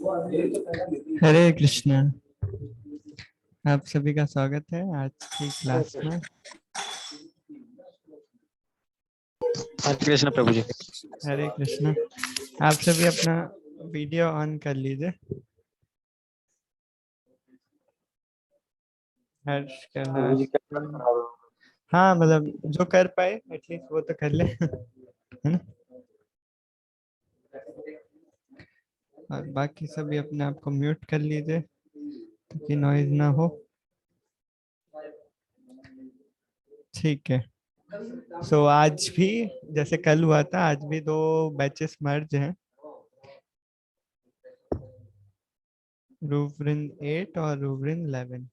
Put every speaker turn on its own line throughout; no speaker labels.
हरे कृष्णा। आप सभी का स्वागत है आज की क्लास में।
हरे कृष्ण प्रभु जी।
हरे कृष्णा। आप सभी अपना वीडियो ऑन कर लीजिए। हर्ष कर रहा
प्रभु जी क्या
है।
करा रहे हो?
हाँ, मतलब जो कर पाए एटलीस्ट वो तो कर ले है ना। और बाकी सभी अपने आप को म्यूट कर लीजिए ताकि नॉइज ना हो। ठीक है। सो आज भी जैसे कल हुआ था, आज भी दो बैचेस मर्ज हैं, रूवरिन 8 और रूवरिन 11।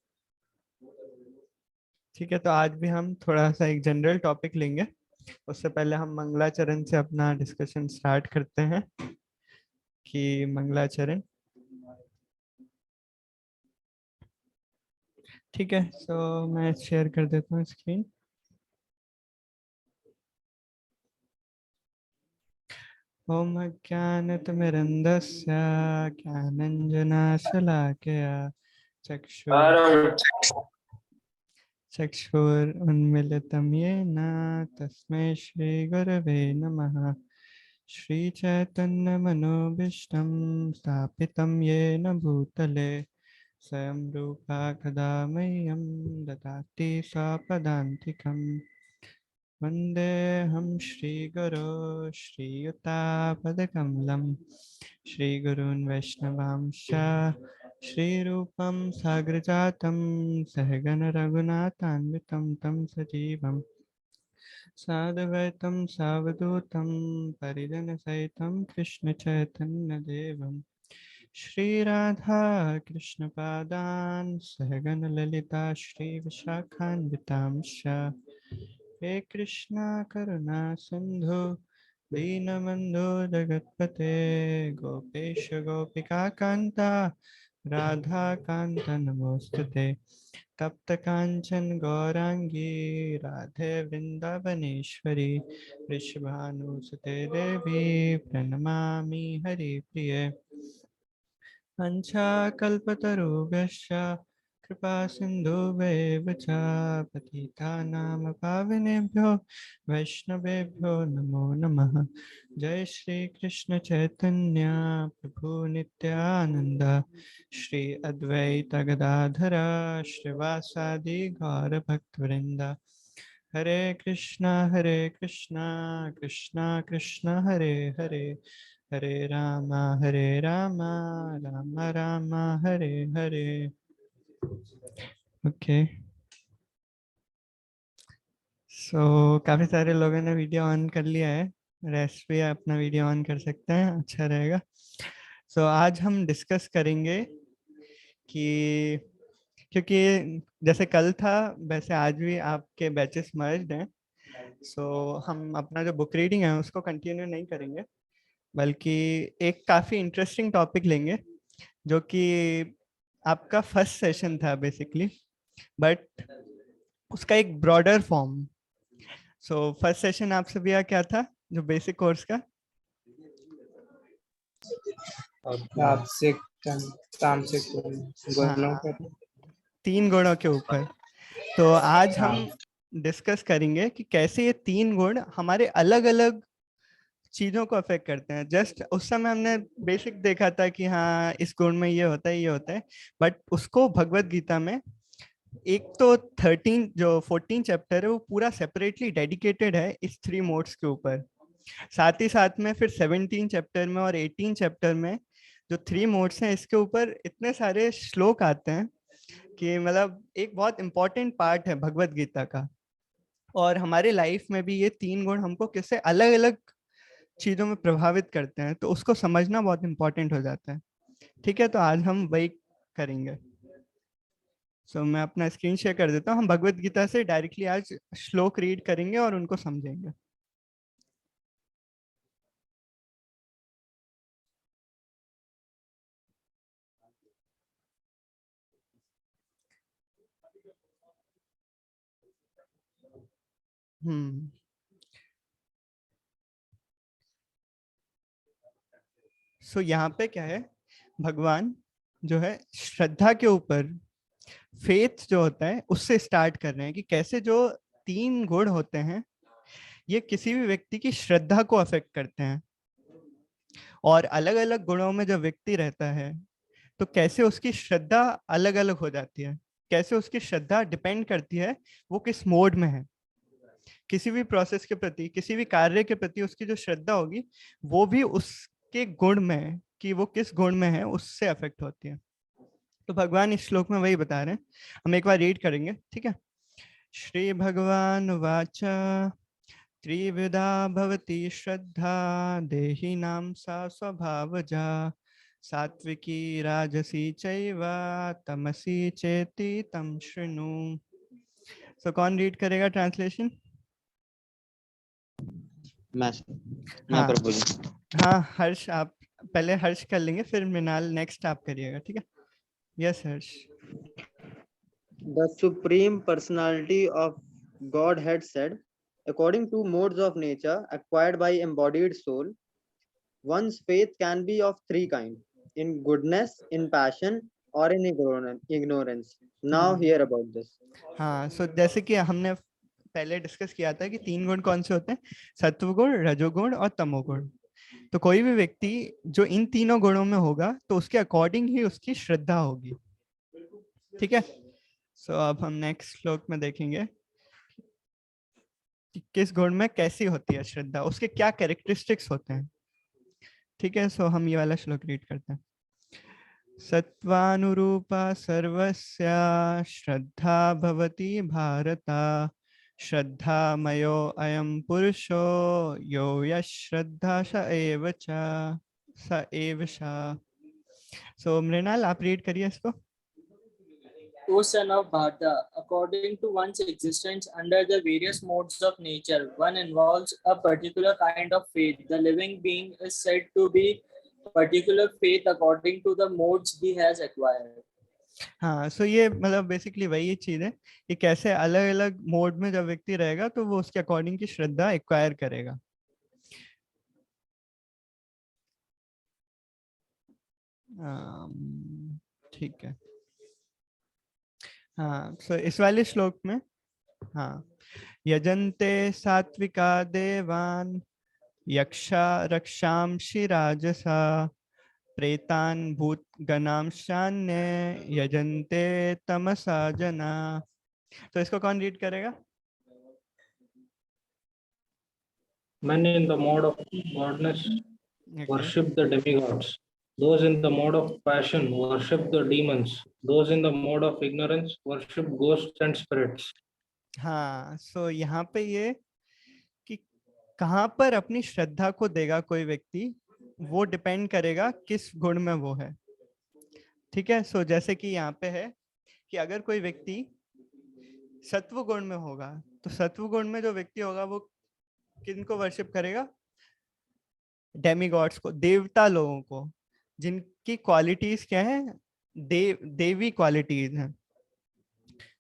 ठीक है, तो आज भी हम थोड़ा सा एक जनरल टॉपिक लेंगे। उससे पहले हम मंगलाचरण से अपना डिस्कशन स्टार्ट करते हैं कि मंगलाचरण। ठीक है, तो मैं शेयर कर देता हूँ स्क्रीन। ओम ज्ञानतिमिरन्धस्य ज्ञानञ्जनशलाकया चक्षुरुन्मीलितं येन तस्मै श्रीगुरवे नमः। श्रीचैतन्यमनोभीष्टं स्थापितं येन भूतले स्वयं रूपा कदा मह्यं ददाति स्वपदान्तिकम्। वन्देऽहं श्रीगुरो श्रीयुतापदकमलं श्रीगुरून् वैष्णवांश्च श्रीरूपं साग्रजातं सहगण रघुनाथान्वितं तं सजीवं साद्वैतं सावधूतं परिजनसहितं कृष्णचैतन्यदेवं श्रीराधा कृष्णपादान् सहगण ललिता श्रीविशाखान्वितांश्च। हे कृष्णा करुणा सिंधु दीनबंधु जगतपते गोपेश गोपिका कांता राधा कांत नमोस्तुते। तप्त कांचन गौरांगी राधे वृंदावनेश्वरी वृषभानुसुते देवी प्रणमामि हरिप्रिये। वंशाकल्पतरुभ्यश्च कृपा सिन्धुभ्येव च पतितानां पावनेभ्यो वैष्णवेभ्यो नमो नमः। जय श्री कृष्ण चैतन्य प्रभु नित्यानंद श्री अद्वैत गदाधर श्रीवासादि गौर भक्तवृंद। हरे कृष्णा कृष्णा कृष्णा हरे हरे, हरे राम राम राम हरे हरे। ओके, सो काफी सारे लोगों ने वीडियो ऑन कर लिया है। रेस्ट भी अपना वीडियो ऑन कर सकते हैं, अच्छा रहेगा। सो आज हम डिस्कस करेंगे कि क्योंकि जैसे कल था वैसे आज भी आपके बैचेस मर्ज्ड हैं। सो हम अपना जो बुक रीडिंग है उसको कंटिन्यू नहीं करेंगे, बल्कि एक काफ़ी इंटरेस्टिंग टॉपिक लेंगे जो कि आपका फर्स्ट सेशन था बेसिकली, बट उसका एक broader form. So first session आपसे भैया क्या था जो बेसिक कोर्स का?
तामसिक तामसिक गुणों
हाँ,
पर।
3 गुणों के ऊपर। तो आज
हाँ,
हम डिस्कस करेंगे कि कैसे ये 3 गुण हमारे अलग अलग चीजों को अफेक्ट करते हैं। जस्ट उस समय हमने बेसिक देखा था कि हाँ इस गुण में ये होता है ये होता है, बट उसको भगवत गीता में एक तो 13 जो 14 चैप्टर है वो पूरा सेपरेटली डेडिकेटेड है इस 3 मोड्स के ऊपर। साथ ही साथ में फिर 17 चैप्टर में और 18 चैप्टर में जो 3 मोड्स हैं इसके ऊपर इतने सारे श्लोक आते हैं कि मतलब एक बहुत इंपॉर्टेंट पार्ट है भगवत गीता का। और हमारे लाइफ में भी ये 3 गुण हमको किससे अलग अलग चीजों में प्रभावित करते हैं, तो उसको समझना बहुत इंपॉर्टेंट हो जाता है। ठीक है, तो आज हम वही करेंगे। मैं अपना स्क्रीन शेयर कर देता हूँ। हम भगवत गीता से डायरेक्टली आज श्लोक रीड करेंगे और उनको समझेंगे। हम्म यहाँ पे क्या है, भगवान जो है श्रद्धा के ऊपर, फेथ जो होता है उससे स्टार्ट कर रहे हैं कि कैसे जो 3 गुण होते हैं ये किसी भी व्यक्ति की श्रद्धा को अफेक्ट करते हैं, और अलग अलग गुणों में जब व्यक्ति रहता है तो कैसे उसकी श्रद्धा अलग अलग हो जाती है, कैसे उसकी श्रद्धा डिपेंड करती है वो किस मोड में है। किसी भी प्रोसेस के प्रति, किसी भी कार्य के प्रति उसकी जो श्रद्धा होगी वो भी उसके गुण में, कि वो किस गुण में है उससे अफेक्ट होती है। तो भगवान इस श्लोक में वही बता रहे हैं, हम एक बार रीड करेंगे, ठीक है। श्री भगवान वाच त्रिविधा भवति श्रद्धा देहिनां सा स्वभावजा सात्विकी राजसी चैव तमसी चेति तं शृणु। सो कौन रीड करेगा ट्रांसलेशन?
मैं
हाँ
प्रभु जी।
हाँ हर्ष, आप पहले हर्ष कर लेंगे, फिर मृणाल नेक्स्ट आप करिएगा, ठीक है। Yes Harsh.
The Supreme Personality of Godhead said, according to modes of nature acquired by embodied soul, one's faith can be of 3 kinds: in goodness, in passion, or in ignorance. Now hear about this.
हाँ, सो जैसे कि हमने पहले discuss किया था कि 3 गुण कौन से होते हैं, सत्वगुण, रजोगुण और तमोगुण। तो कोई भी व्यक्ति जो इन तीनों गुणों में होगा तो उसके अकॉर्डिंग ही उसकी श्रद्धा होगी, ठीक है। सो अब हम नेक्स्ट श्लोक में देखेंगे कि किस गुण में कैसी होती है श्रद्धा, उसके क्या कैरेक्टरिस्टिक्स होते हैं, ठीक है। सो हम ये वाला श्लोक रीड करते हैं। सत्वानुरूपा सर्वस्य श्रद्धा भवति भारत श्रद्धामयो अयं पुरुषो यो यश्रद्धा स एव च। सो मृणाल आप रीड करिए इसको।
O son of Bharata, according to one's existence under the various modes of nature, one involves a particular kind of faith. The living being is said to be particular faith according to the modes he has acquired.
हाँ, सो ये मतलब basically वही चीज है कि कैसे अलग अलग मोड में जब व्यक्ति रहेगा तो वो उसके अकॉर्डिंग की श्रद्धा एक्वायर करेगा। ठीक है। हाँ, सो इस वाले श्लोक में, हाँ, यजन्ते सात्विका देवान यक्षा रक्षांसि राजसा प्रेतान भूत गणांशान्य यजन्ते तमसा जना। तो इसको कौन रीड करेगा?
Many in the mode of godness worship the demigods. Those in the mode of passion worship the demons. Those in the mode of ignorance worship ghosts and spirits.
हाँ, सो यहाँ पे ये कि कहाँ पर अपनी श्रद्धा को देगा कोई व्यक्ति, वो डिपेंड करेगा किस गुण में वो है, ठीक है। सो जैसे कि यहाँ पे है कि अगर कोई व्यक्ति सत्व गुण में होगा तो सत्व गुण में जो व्यक्ति होगा वो किनको वर्शिप करेगा? डेमीगॉड्स को, देवता लोगों को, जिनकी क्वालिटीज क्या है? देवी क्वालिटीज हैं,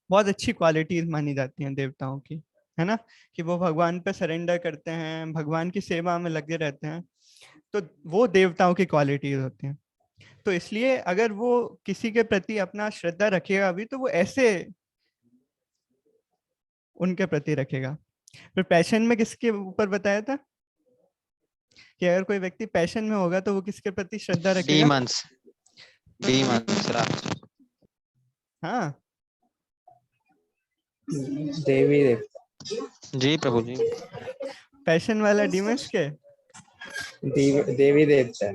बहुत अच्छी क्वालिटीज मानी जाती हैं देवताओं की, है ना, कि वो भगवान पे सरेंडर करते हैं, भगवान की सेवा में लगे रहते हैं, तो वो देवताओं की क्वालिटीज होती हैं। तो इसलिए अगर वो किसी के प्रति अपना श्रद्धा रखेगा भी तो वो ऐसे उनके प्रति रखेगा। फिर पैशन में किसके ऊपर बताया था कि अगर कोई व्यक्ति पैशन में होगा तो वो किसके प्रति श्रद्धा रखेगा?
डीमंस राज।
हाँ,
देवी देवता।
जी प्रभु जी।
पैशन वाला डीमंस के
देवी देवता।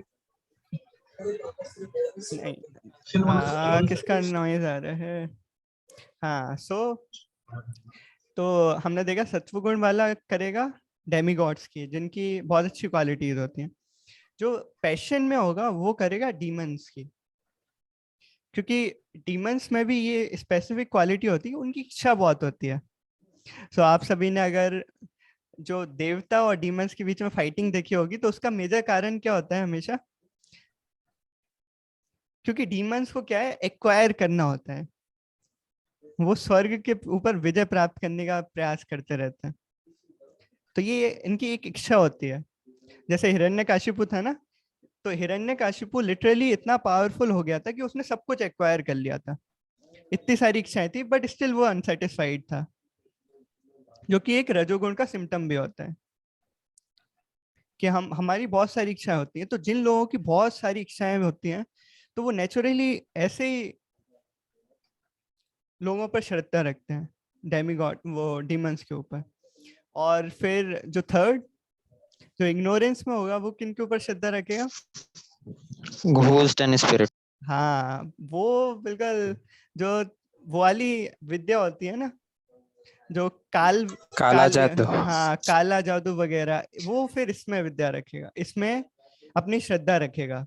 नहीं, किसका नॉइज आ रहा है? हाँ, तो हमने देखा सत्वगुण वाला करेगा डेमीगॉड्स की, जिनकी बहुत अच्छी क्वालिटीज होती हैं। जो पैशन में होगा वो करेगा डीमंस की, क्योंकि डीमंस में भी ये स्पेसिफिक क्वालिटी होती है, उनकी इच्छा बहुत होती है। सो आप सभी ने अगर जो देवता और डीमंस के बीच में फाइटिंग देखी होगी तो उसका मेजर कारण क्या होता है हमेशा? क्योंकि डीमंस को क्या है, एक्वायर करना होता है, वो स्वर्ग के ऊपर विजय प्राप्त करने का प्रयास करते रहते हैं। तो ये इनकी एक इच्छा होती है। जैसे हिरण्यकाशिपु था ना, तो हिरण्यकाशिपु लिटरली इतना पावरफुल हो गया था कि उसने सब कुछ एक्वायर कर लिया था, इतनी सारी इच्छाएं थी, बट स्टिल वो अनसेटिस्फाइड था, जो कि एक रजोगुण का सिम्टम भी होता है कि हमारी बहुत सारी इच्छाएं होती हैं। तो जिन लोगों की बहुत सारी इच्छाएं होती हैं तो वो नेचुरली ऐसे ही लोगों पर श्रद्धा रखते हैं, डेमीगॉड वो डीमंस के ऊपर। और फिर जो थर्ड, जो इग्नोरेंस में होगा, वो किन के ऊपर श्रद्धा रखेगा?
Ghost and spirit.
हाँ, वो बिल्कुल जो वो वाली विद्या होती है ना, जो
काला जादू।
हाँ, काला जादू वगैरह, वो फिर इसमें विद्या रखेगा, इसमें अपनी श्रद्धा रखेगा।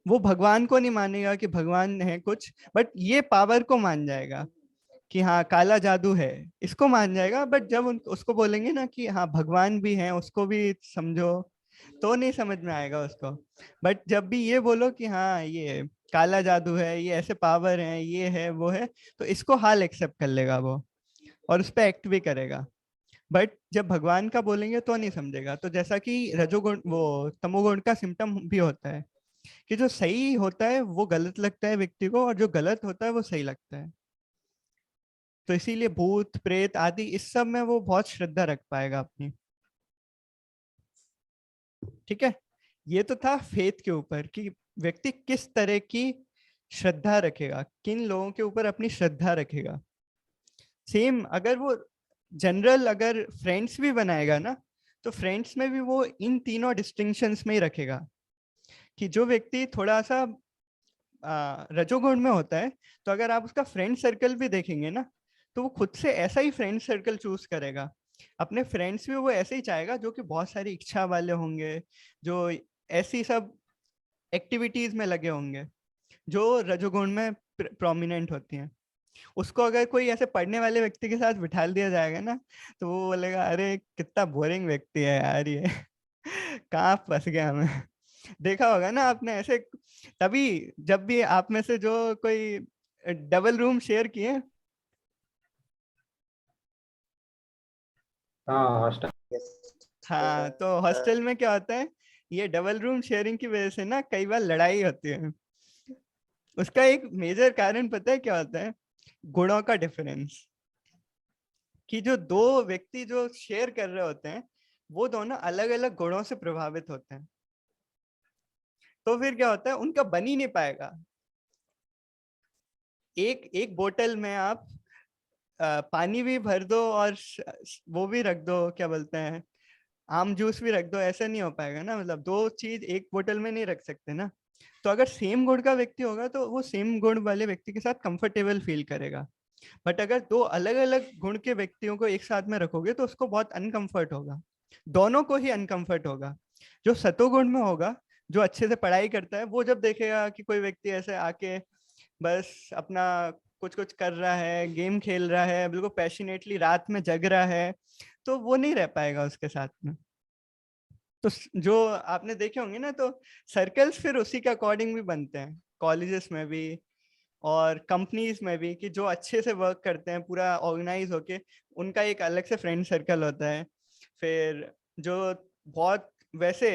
वो भगवान को नहीं मानेगा कि भगवान है कुछ, बट ये पावर को मान जाएगा कि हाँ काला जादू है, इसको मान जाएगा। बट जब उसको बोलेंगे ना कि हाँ भगवान भी है, उसको भी समझो, तो नहीं समझ में आएगा उसको। बट जब भी ये बोलो कि हाँ ये काला जादू है, ये ऐसे पावर है, ये है वो है, तो इसको हाल एक्सेप्ट कर लेगा वो, और उस पर एक्ट भी करेगा। बट जब भगवान का बोलेंगे तो नहीं समझेगा। तो जैसा कि रजोगुण वो तमोगुण का सिम्टम भी होता है कि जो सही होता है वो गलत लगता है व्यक्ति को, और जो गलत होता है वो सही लगता है। तो इसीलिए भूत प्रेत आदि इस सब में वो बहुत श्रद्धा रख पाएगा अपनी। ठीक है, ये तो था फेथ के ऊपर कि व्यक्ति किस तरह की श्रद्धा रखेगा, किन लोगों के ऊपर अपनी श्रद्धा रखेगा। सेम अगर वो जनरल अगर फ्रेंड्स भी बनाएगा ना, तो फ्रेंड्स में भी वो इन तीनों डिस्टिंक्शंस में ही रखेगा कि जो व्यक्ति थोड़ा सा रजोगुण में होता है, तो अगर आप उसका फ्रेंड सर्कल भी देखेंगे ना, तो वो खुद से ऐसा ही फ्रेंड सर्कल चूज करेगा। अपने फ्रेंड्स भी वो ऐसे ही चाहेगा जो कि बहुत सारी इच्छा वाले होंगे, जो ऐसी सब एक्टिविटीज में लगे होंगे जो रजोगुण में प्रोमिनेंट होती हैं। उसको अगर कोई ऐसे पढ़ने वाले व्यक्ति के साथ बिठा दिया जाएगा ना, तो वो बोलेगा अरे कितना बोरिंग व्यक्ति है यार ये कहाँ फंस गया हमें। देखा होगा ना आपने ऐसे, तभी जब भी आप में से जो कोई डबल रूम शेयर किए।
हाँ हॉस्टल।
हाँ, तो हॉस्टल में क्या होता है, ये डबल रूम शेयरिंग की वजह से ना कई बार लड़ाई होती है। उसका एक मेजर कारण पता है क्या होता है? गुणों का डिफरेंस। कि जो दो व्यक्ति जो शेयर कर रहे होते हैं, वो दोनों अलग अलग गुणों से प्रभावित होते हैं। तो फिर क्या होता है, उनका बन ही नहीं पाएगा। एक एक बोतल में आप पानी भी भर दो और वो भी रख दो, क्या बोलते हैं, आम जूस भी रख दो, ऐसा नहीं हो पाएगा ना। मतलब दो चीज एक बोतल में नहीं रख सकते ना। तो अगर सेम गुण का व्यक्ति होगा तो वो सेम गुण वाले व्यक्ति के साथ कंफर्टेबल फील करेगा। बट अगर दो अलग अलग गुण के व्यक्तियों को एक साथ में रखोगे तो उसको बहुत अनकंफर्ट होगा, दोनों को ही अनकंफर्ट होगा। जो सतोगुण में होगा, जो अच्छे से पढ़ाई करता है, वो जब देखेगा कि कोई व्यक्ति ऐसे आके बस अपना कुछ कुछ कर रहा है, गेम खेल रहा है, बिल्कुल पैशनेटली रात में जग रहा है, तो वो नहीं रह पाएगा उसके साथ में। तो जो आपने देखे होंगे ना, तो सर्कल्स फिर उसी के अकॉर्डिंग भी बनते हैं, कॉलेजेस में भी और कंपनीज में भी, कि जो अच्छे से वर्क करते हैं पूरा ऑर्गेनाइज होके, उनका एक अलग से फ्रेंड सर्कल होता है। फिर जो बहुत वैसे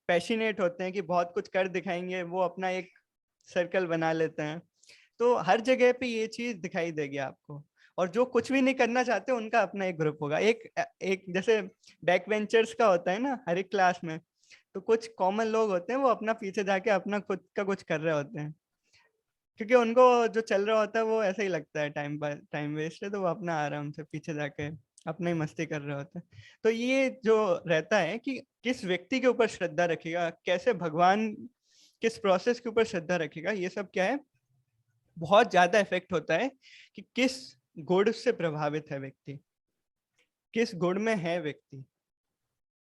पैशनेट होते हैं कि बहुत कुछ कर दिखाएंगे, वो अपना एक सर्कल बना लेते हैं। तो हर जगह पे ये चीज दिखाई देगी आपको। और जो कुछ भी नहीं करना चाहते, उनका अपना एक ग्रुप होगा। एक एक जैसे बैक बेंचर्स का होता है ना हर एक क्लास में, तो कुछ कॉमन लोग होते हैं, वो अपना पीछे जाके अपना खुद का कुछ कर रहे होते हैं, क्योंकि उनको जो चल रहा होता है वो ऐसा ही लगता है टाइम वेस्ट है, तो वो अपना आराम से पीछे जाके अपना ही मस्ती कर रहे होते हैं। तो ये जो रहता है कि किस व्यक्ति के ऊपर श्रद्धा रखेगा, कैसे भगवान किस प्रोसेस के ऊपर श्रद्धा रखेगा, ये सब क्या है, बहुत ज्यादा इफेक्ट होता है कि किस गुण से प्रभावित है व्यक्ति, किस गुण में है व्यक्ति।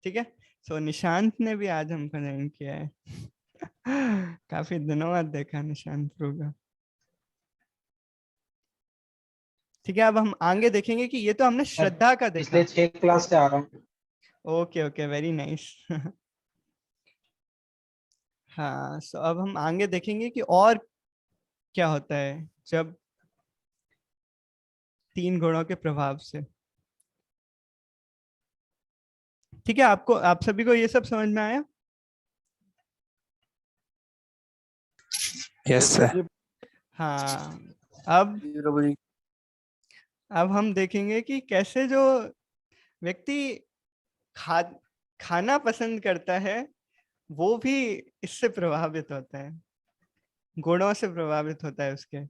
ठीक है, सो निशांत ने भी आज हमको ज्वाइन किया है। काफी दिनों बाद देखा निशांत प्रो का। ठीक है, अब हम आगे देखेंगे कि ये तो हमने श्रद्धा का देखा।
पिछले 6 क्लास से आ रहा हूँ।
Okay okay, very nice. हाँ, सो अब हम आगे देखेंगे कि और क्या होता है जब तीन गुणों के प्रभाव से। ठीक है, आपको आप सभी को ये सब समझ में आया?
Yes sir.
हाँ, अब हम देखेंगे कि कैसे जो व्यक्ति खा खाना पसंद करता है वो भी इससे प्रभावित होता है, गुणों से प्रभावित होता है उसके।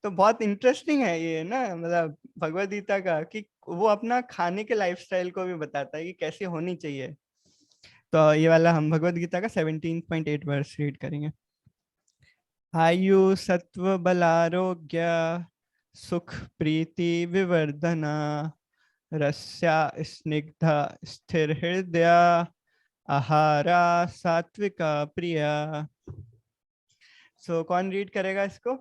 तो बहुत इंटरेस्टिंग है ये ना, मतलब भगवद गीता का, कि वो अपना खाने के लाइफस्टाइल को भी बताता है कि कैसे होनी चाहिए। तो ये वाला हम भगवद गीता का 17.8 वर्स रीड करेंगे। आयु सत्व बलारोग्य सुख प्रीति विवर्धना रस्या स्निग्धा स्थिर हृदय आहारा सात्विका प्रिया। सो कौन रीड करेगा इसको?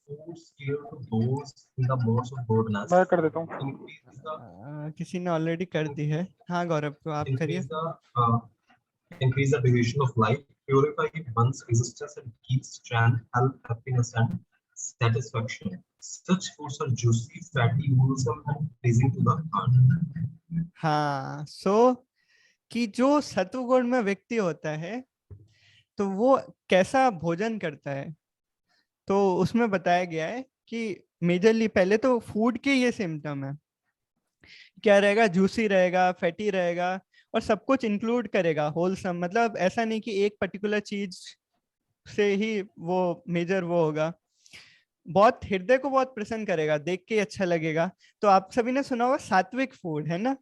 Foods cater to those in the modes of goodness.
मैं कर देता हूँ।
Increase the
किसी ने ऑलरेडी कर दी है। हाँ गौरव, तो आप करिए।
increase the duration of life, purify one's resistance, and keep strength, health, happiness, and satisfaction. Such foods are juicy, fatty, wholesome, and pleasing to the heart.
हाँ, कि जो सत्व गुण में व्यक्ति होता है तो वो कैसा भोजन करता है, तो उसमें बताया गया है कि मेजरली पहले तो फूड के ये सिम्टम है, क्या रहेगा, जूसी रहेगा, फैटी रहेगा, और सब कुछ इंक्लूड करेगा, होलसम, मतलब ऐसा नहीं कि एक पर्टिकुलर चीज से ही वो मेजर वो होगा, बहुत हृदय को बहुत प्रसन्न करेगा, देख के अच्छा लगेगा। तो आप सभी ने सुना होगा सात्विक फूड, है ना?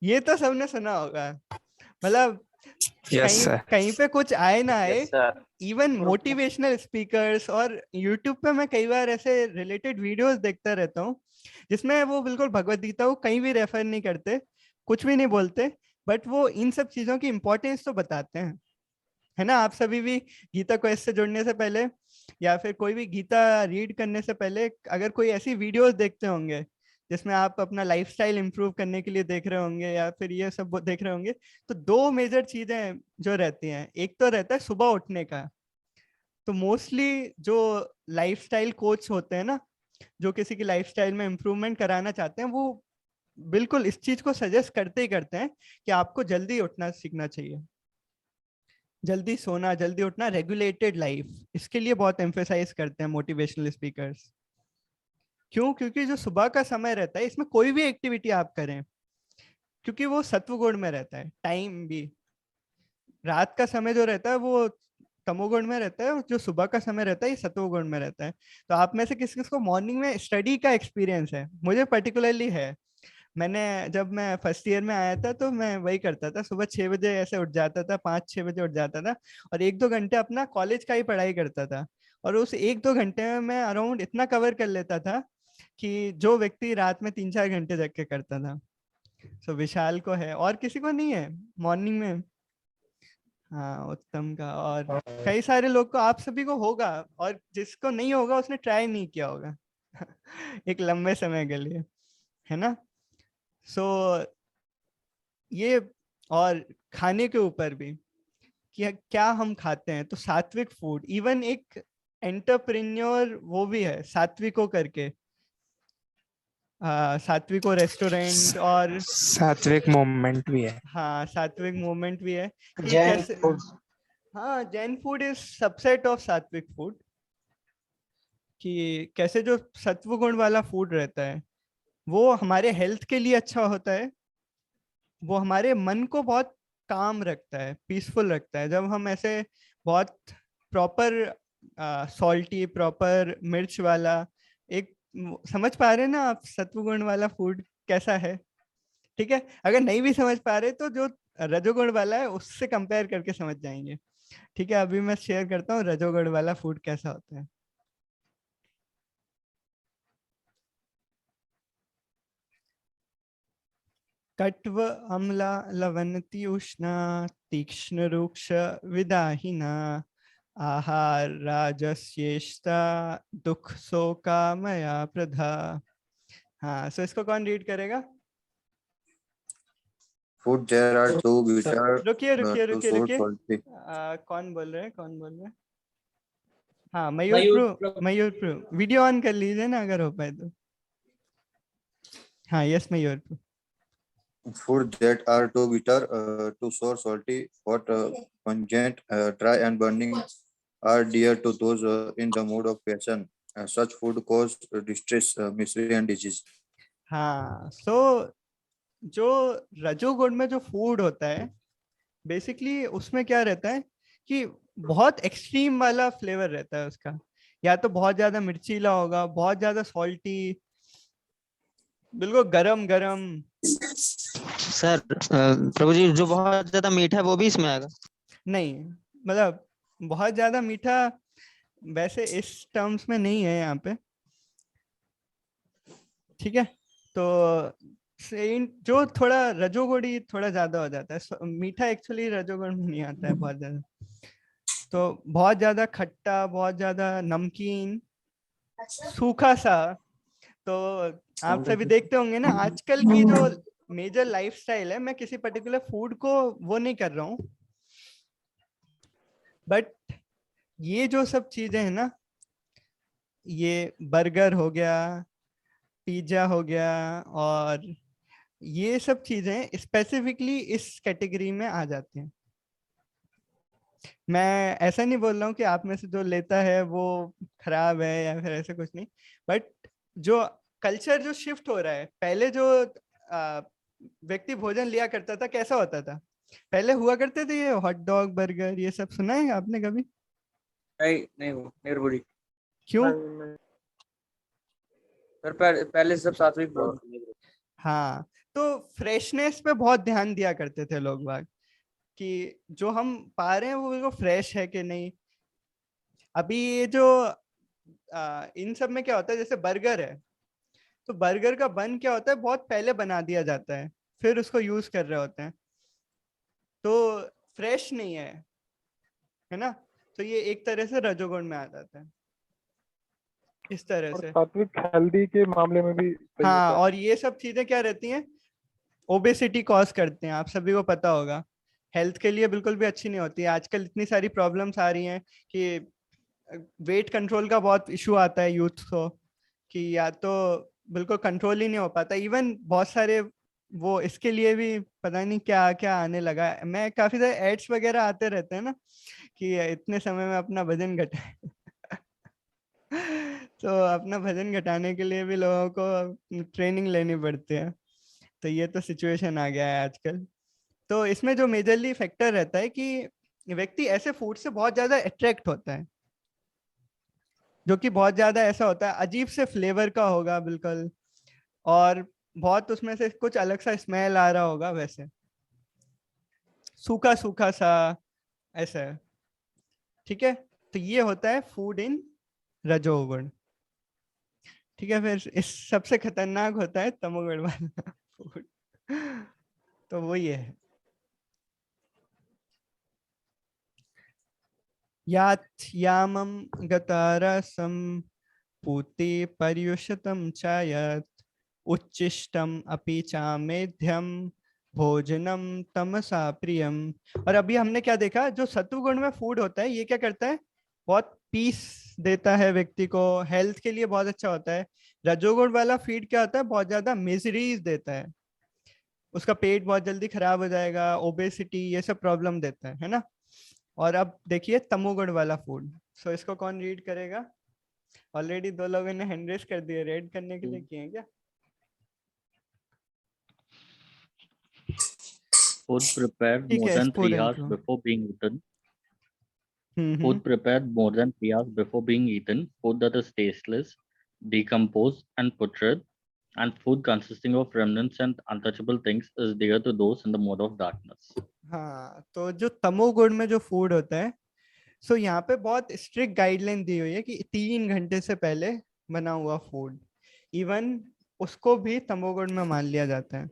ये तो सबने सुना होगा, मतलब कहीं पे कुछ आए ना आए, इवन मोटिवेशनल स्पीकर्स और यूट्यूब पे मैं कई बार ऐसे रिलेटेड वीडियोस देखता रहता हूँ जिसमें वो बिल्कुल भगवद गीता को कहीं भी रेफर नहीं करते, कुछ भी नहीं बोलते, बट वो इन सब चीजों की इंपॉर्टेंस तो बताते हैं, है ना? आप सभी भी गीता को इससे जुड़ने से पहले या फिर कोई भी गीता रीड करने से पहले अगर कोई ऐसी वीडियोस देखते होंगे जिसमें आप अपना लाइफस्टाइल इंप्रूव करने के लिए देख रहे होंगे या फिर ये सब देख रहे होंगे, तो दो मेजर चीजें जो रहती हैं, एक तो रहता है सुबह उठने का। तो मोस्टली जो लाइफस्टाइल कोच होते हैं ना, जो किसी की लाइफस्टाइल में इंप्रूवमेंट कराना चाहते हैं, वो बिल्कुल इस चीज को सजेस्ट करते ही करते हैं कि आपको जल्दी उठना सीखना चाहिए, जल्दी सोना, जल्दी उठना, रेगुलेटेड लाइफ, इसके लिए बहुत एम्फेसाइज करते हैं मोटिवेशनल स्पीकर्स। क्यों? क्योंकि जो सुबह का समय रहता है इसमें कोई भी एक्टिविटी आप करें, क्योंकि वो सत्वगुण में रहता है, टाइम भी। रात का समय जो रहता है वो तमोगुण में रहता है, और जो सुबह का समय रहता है ये सत्वगुण में रहता है। तो आप में से किस किस को मॉर्निंग में स्टडी का एक्सपीरियंस है? मुझे पर्टिकुलरली है। मैंने जब मैं फर्स्ट ईयर में आया था तो मैं वही करता था, सुबह 6 बजे ऐसे उठ जाता था, 5-6 बजे उठ जाता था, और 1-2 घंटे अपना कॉलेज का ही पढ़ाई करता था, और उस 1-2 घंटे में मैं अराउंड इतना कवर कर लेता था कि जो व्यक्ति रात में 3-4 घंटे जग के करता था। सो विशाल को है, और किसी को नहीं है मॉर्निंग में? हाँ, उत्तम का, और कई सारे लोग को, आप सभी को होगा, और जिसको नहीं होगा उसने ट्राई नहीं किया होगा एक लंबे समय के लिए, है ना? सो ये, और खाने के ऊपर भी कि क्या हम खाते हैं, तो सात्विक फूड, इवन एक एंटरप्रेन्योर वो भी है सात्विको करके, सात्विको रेस्टोरेंट, और
सात्विक मूवमेंट भी है।
हाँ, सात्विक मूवमेंट भी है कि
जैन
कैसे,
फूड।
हाँ, Jain food is subset of सात्विक फूड, कि कैसे जो सत्व गुण वाला फूड रहता है वो हमारे हेल्थ के लिए अच्छा होता है, वो हमारे मन को बहुत काम रखता है, पीसफुल रखता है। जब हम ऐसे बहुत प्रॉपर सॉल्टी, प्रॉपर मिर्च वाला एक, समझ पा रहे हैं ना आप सत्वगुण वाला फूड कैसा है? ठीक है, अगर नहीं भी समझ पा रहे तो जो रजोगुण वाला है उससे कंपेयर करके समझ जाएंगे। ठीक है, अभी मैं शेयर करता हूँ रजोगुण वाला फूड कैसा होता है। कट्व अम्ला लवनती उष्णा तीक्ष्ण रूक्ष विदाहिना आहार राजस्येष्टा दुख शोकामया प्रधा। हाँ, सो इसको कौन रीड करेगा?
Food there are too bitter,
रुकिए रुकिए
too
रुकिए
so
रुकिए,
salty.
कौन बोल रहे हैं, कौन बोल रहे हैं? हाँ, मयूर प्रो वीडियो ऑन कर लीजिए ना अगर हो पाए तो। हाँ, yes Mayur pro.
Food that are too bitter, too sour, salty, hot, pungent, dry, and burning are dear to those in the mood of passion. Such food cause distress, misery, and disease.
हाँ, सो जो रजोगुण में जो food होता है basically उसमें क्या रहता है कि बहुत एक्सट्रीम वाला फ्लेवर रहता है उसका, या तो बहुत ज्यादा मिर्चीला होगा, बहुत ज्यादा सॉल्टी, बिल्कुल गरम गरम।
सर प्रभु जी, जो बहुत ज्यादा मीठा है वो भी इसमें आएगा?
नहीं, मतलब बहुत ज्यादा मीठा वैसे इस टर्म्स में नहीं है यहाँ पे, ठीक है। तो जो थोड़ा रजोगुणी थोड़ा ज्यादा हो जाता है, मीठा एक्चुअली रजोगुण में नहीं आता है बहुत ज्यादा। तो बहुत ज्यादा खट्टा, बहुत ज्यादा नमकीन, सूखा सा। तो आप सभी देखते होंगे ना आजकल की जो मेजर लाइफस्टाइल है, मैं किसी पर्टिकुलर फूड को वो नहीं कर रहा हूँ, बट ये जो सब चीजें हैं ना, ये बर्गर हो गया, पिज्जा हो गया, और ये सब चीजें स्पेसिफिकली इस कैटेगरी में आ जाती हैं। मैं ऐसा नहीं बोल रहा हूँ कि आप में से जो लेता है वो खराब है या फिर ऐसा कुछ नहीं, बट जो कल्चर जो शिफ्ट हो रहा है, पहले जो व्यक्ति भोजन लिया करता था कैसा होता था, पहले हुआ करते थे ये हॉट डॉग बर्गर, ये सब सुना है आपने कभी?
नहीं वो निर्भुरी
क्यों?
सर, पहले सब सात्विक भोजन।
हाँ, तो फ्रेशनेस पे बहुत ध्यान दिया करते थे लोग बाग, कि जो हम पा रहे हैं वो बिल्कुल फ्रेश है कि नहीं। अभी ये जो इन सब में क्या होता है, जैसे बर्गर है, तो बर्गर का बन क्या होता है, बहुत पहले बना दिया जाता है, फिर उसको यूज कर रहे होते हैं, तो फ्रेश नहीं है ना। तो ये एक तरह से रजोगुण में आ जाता है इस तरह से।
सात्विक हेल्दी के मामले में भी सही
हाँ,
होता है।
और ये सब चीजें क्या रहती हैं, ओबेसिटी कॉज करते हैं, आप सभी को पता होगा, हेल्थ के लिए बिल्कुल भी अच्छी नहीं होती है। आजकल इतनी सारी प्रॉब्लम्स आ रही हैं कि वेट कंट्रोल का बहुत इशू आता है यूथ को, कि या तो बिल्कुल कंट्रोल ही नहीं हो पाता। इवन बहुत सारे वो इसके लिए भी पता नहीं क्या क्या आने लगा है, मैं काफी सारे एड्स वगैरह आते रहते हैं ना कि इतने समय में अपना वजन घटाए तो अपना वजन घटाने के लिए भी लोगों को ट्रेनिंग लेनी पड़ती है। तो ये तो सिचुएशन आ गया है आजकल। तो इसमें जो मेजरली फैक्टर रहता है कि व्यक्ति ऐसे फूड से बहुत ज्यादा अट्रैक्ट होता है, जो कि बहुत ज्यादा ऐसा होता है अजीब से फ्लेवर का होगा बिल्कुल, और बहुत उसमें से कुछ अलग सा स्मेल आ रहा होगा, वैसे सूखा सूखा सा ऐसा है, ठीक है। तो ये होता है फूड इन रजोगुण, ठीक है। फिर इस सबसे खतरनाक होता है तमोगुण वाला फूड, तो वो ये है। यामं गतारसं पूति पर्युषितं च यत् उच्चिष्टम अपि चामेध्यम भोजनम तमसा प्रियम। और अभी हमने क्या देखा, जो सत्वगुण में फूड होता है ये क्या करता है, बहुत पीस देता है व्यक्ति को, हेल्थ के लिए बहुत अच्छा होता है। रजोगुण वाला फीड क्या होता है, बहुत ज्यादा मिजरीज देता है, उसका पेट बहुत जल्दी खराब हो जाएगा, ओबेसिटी, ये सब प्रॉब्लम देता है ना। और अब देखिए तमोगुण वाला फूड, सो इसको कौन रीड करेगा? ऑलरेडी दो लोगों ने हैंड रेस कर दिए, रीड करने के लिए किए हैं क्या?
Food prepared
ठीक
more
है,
than 3 hours
student.
before being eaten. Food prepared more than 3 hours before being eaten. Food that is tasteless, decomposed, and putrid. And food consisting of remnants and untouchable things is dear to those in the mode of darkness.
हाँ, तो जो तमोगुण में जो food होता है, सो यहाँ पे बहुत स्ट्रिक्ट गाइडलाइन दी हुई है कि 3 घंटे से पहले बना हुआ फूड, इवन उसको भी तमोगुण में मान लिया जाता है।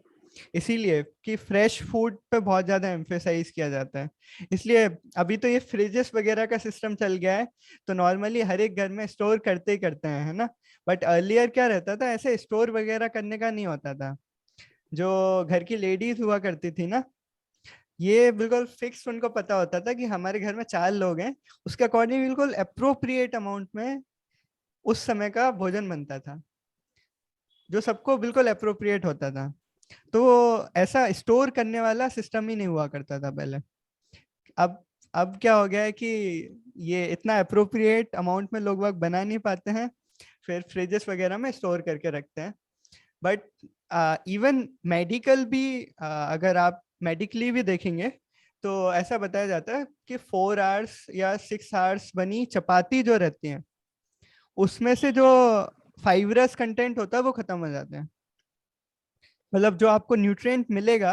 इसीलिए कि फ्रेश फूड पे बहुत ज्यादा एम्फेसाइज किया जाता है। इसलिए अभी तो ये फ्रिजेस वगैरह का सिस्टम चल गया है, तो नॉर्मली हर एक घर में स्टोर करते ही करते हैं, है ना। बट अर्लियर क्या रहता था, ऐसे स्टोर वगैरह करने का नहीं होता था। जो घर की लेडीज हुआ करती थी ना, ये बिल्कुल फिक्स उनको पता होता था कि हमारे घर में 4 लोग हैं, उसके अकॉर्डिंग बिल्कुल अप्रोप्रिएट अमाउंट में उस समय का भोजन बनता था, जो सबको बिल्कुल अप्रोप्रिएट होता था। तो ऐसा स्टोर करने वाला सिस्टम ही नहीं हुआ करता था पहले। अब क्या हो गया है कि ये इतना अप्रोप्रिएट अमाउंट में लोग वक्त बना नहीं पाते हैं, फिर फ्रिजेस वगैरह में स्टोर करके रखते हैं। बट इवन मेडिकल भी अगर आप मेडिकली भी देखेंगे तो ऐसा बताया जाता है कि 4 आवर्स या 6 आवर्स बनी चपाती जो रहती है उसमें से जो फाइब्रस कंटेंट होता है वो खत्म हो जाते हैं। मतलब जो आपको न्यूट्रिएंट मिलेगा,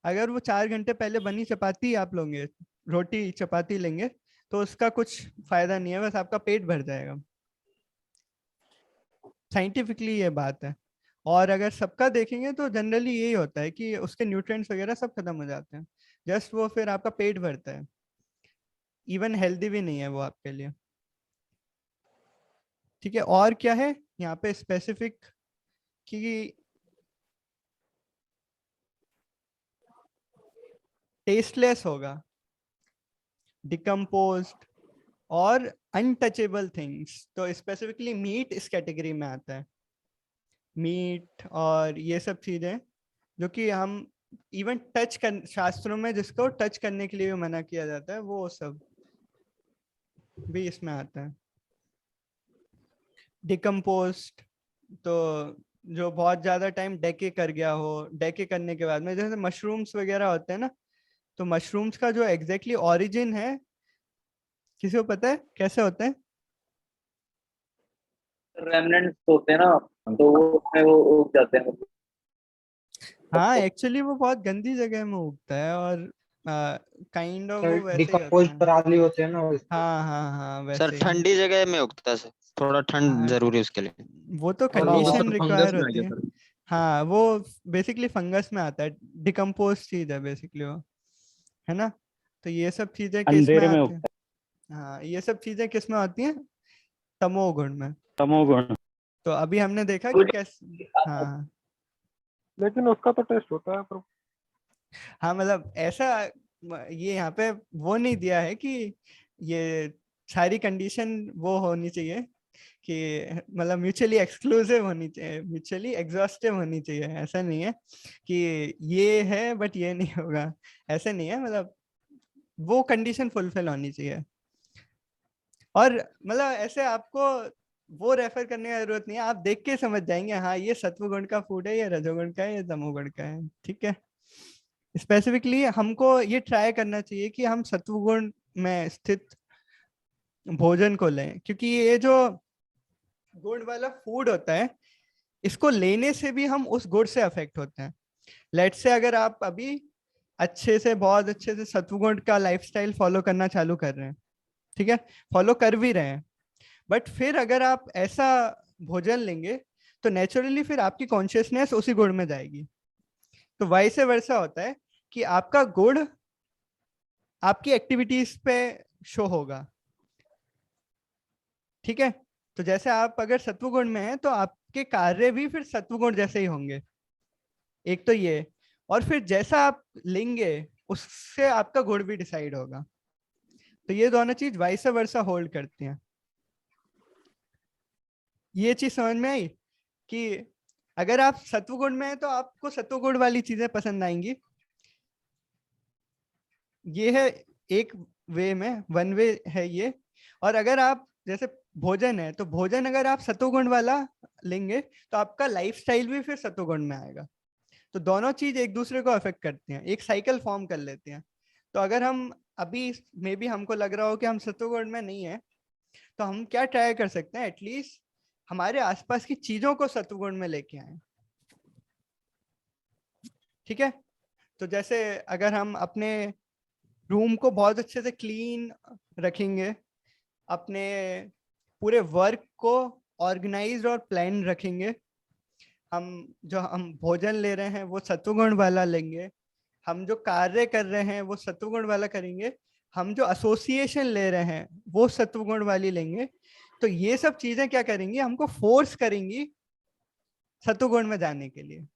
अगर वो 4 घंटे पहले बनी चपाती आप लोगे, रोटी चपाती लेंगे, तो उसका कुछ फायदा नहीं है, बस आपका पेट भर जाएगा। साइंटिफिकली ये बात है। और अगर सबका देखेंगे तो जनरली यही होता है कि उसके न्यूट्रिएंट्स वगैरह सब खत्म हो जाते हैं, जस्ट वो फिर आपका पेट भरता है, इवन हेल्दी भी नहीं है वो आपके लिए। ठीक है, और क्या है यहाँ पे स्पेसिफिक कि टेस्टलेस होगा, डिकम्पोज्ड और अनटचेबल थिंग्स। तो स्पेसिफिकली मीट इस कैटेगरी में आता है। मीट और ये सब चीजें जो कि हम इवन टच कर, शास्त्रों में जिसको टच करने के लिए भी मना किया जाता है, वो सब भी इसमें आता है। डिकम्पोज्ड तो जो बहुत ज्यादा टाइम डेके कर गया हो, डेके करने के बाद में जैसे मशरूम्स वगैरह होते हैं ना, तो मशरूम्स का जो एग्जैक्टली ओरिजिन है, किसी को पता है कैसे होते हैं?
रेमनेंट्स होते हैं ना, तो वो उसमें वो उग जाते हैं।
हाँ, एक्चुअली वो बहुत गंदी जगह में उगता है और काइंड ऑफ वो वैसे ही होता
डिकम्पोज
है।
पराली होते हैं ना
हाँ हाँ हाँ,
सर
वैसे ही।
ठंडी जगह में उगता है सर, थोड़ा ठंड
हाँ,
जरूरी है उसके लिए।
वो तो
हाँ, वो
कंडीशन
सर फंगस
रिक्वायर
में आ
होती
गया
है।
सर।
हाँ, वो बेसिकली फंगस में आता है, डिकम्पोज चीज है बेसिकली वो, है ना। तो ये सब चीजें किस में
अंधेरे में
आती
उगता
हैं? हाँ, ये सब चीजें किस में आती हैं? तमोगुण में।
है, तमोगुण।
तो अभी हमने देखा कि कैसे, हाँ
लेकिन उसका तो टेस्ट होता है पर
हाँ, मतलब ऐसा ये यहाँ पे वो नहीं दिया है कि ये सारी कंडीशन वो होनी चाहिए कि मतलब म्यूचुअली एक्सक्लूसिव होनी चाहिए, म्यूचुअली एग्जॉस्टिव होनी चाहिए, ऐसा नहीं है कि ये है बट ये नहीं होगा, ऐसे नहीं है। मतलब वो कंडीशन फुलफिल होनी चाहिए। और मतलब ऐसे आपको वो रेफर करने की जरूरत नहीं है, आप देख के समझ जाएंगे हाँ ये सत्वगुण का फूड है, ये रजोगुण का है, ये तमोगुण का है। ठीक है, स्पेसिफिकली हमको ये ट्राई करना चाहिए कि हम सत्वगुण में स्थित भोजन को लें, क्योंकि ये जो गुण वाला फूड होता है इसको लेने से भी हम उस गुण से अफेक्ट होते हैं। लेट से अगर आप अभी अच्छे से, बहुत अच्छे से सत्वगुण का लाइफस्टाइल फॉलो करना चालू कर रहे हैं, ठीक है, फॉलो कर भी रहे हैं, बट फिर अगर आप ऐसा भोजन लेंगे तो नेचुरली फिर आपकी कॉन्शियसनेस उसी गुण में जाएगी। तो वाइस वर्सा होता है कि आपका गुण आपकी एक्टिविटीज पे शो होगा। ठीक है, तो जैसे आप अगर सत्वगुण में हैं तो आपके कार्य भी फिर सत्वगुण जैसे ही होंगे, एक तो ये, और फिर जैसा आप लेंगे उससे आपका गुण भी डिसाइड होगा। तो ये दोनों चीज वाइस वर्सा होल्ड करती हैं। ये चीज समझ में आई कि अगर आप सत्वगुण में हैं तो आपको सत्वगुण वाली चीजें पसंद आएंगी। ये है एक वे में, वन वे है ये। और अगर आप जैसे भोजन है तो भोजन अगर आप सत्वगुण वाला लेंगे तो आपका लाइफस्टाइल भी फिर सत्वगुण में आएगा। तो दोनों चीज एक दूसरे को अफेक्ट करती हैं, एक साइकिल फॉर्म कर लेते हैं। तो अगर हम अभी मे बी हमको लग रहा हो कि हम सत्वगुण में नहीं है, तो हम क्या ट्राई कर सकते हैं, एटलीस्ट हमारे आसपास की चीजों को सत्वगुण में लेके आए। ठीक है, तो जैसे अगर हम अपने रूम को बहुत अच्छे से क्लीन रखेंगे, अपने पूरे वर्क को ऑर्गेनाइज्ड और प्लान रखेंगे, हम जो हम भोजन ले रहे हैं वो सत्वगुण वाला लेंगे, हम जो कार्य कर रहे हैं वो सत्वगुण वाला करेंगे, हम जो एसोसिएशन ले रहे हैं वो सत्वगुण वाली लेंगे, तो ये सब चीजें क्या करेंगी, हमको फोर्स करेंगी सत्वगुण में जाने के लिए।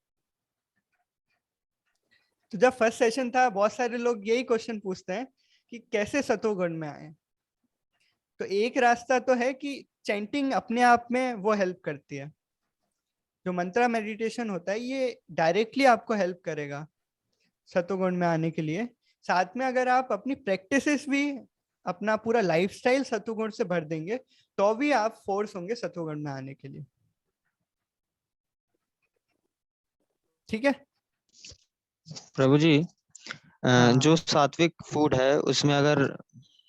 तो जब फर्स्ट सेशन था बहुत सारे लोग यही क्वेश्चन पूछते हैं कि कैसे सत्वगुण में आए। तो एक रास्ता तो है कि चैंटिंग अपने आप में वो हेल्प करती है, जो मंत्रा मेडिटेशन होता है ये डायरेक्टली आपको हेल्प करेगा सत्वगुण में आने के लिए। साथ में अगर आप अपनी प्रैक्टिसेस भी, अपना पूरा लाइफस्टाइल सत्वगुण से भर देंगे तो भी आप फोर्स होंगे सत्वगुण में आने के लिए। ठीक है
प्रभु जी,
हाँ।
जो सात्विक फूड है उसमें अगर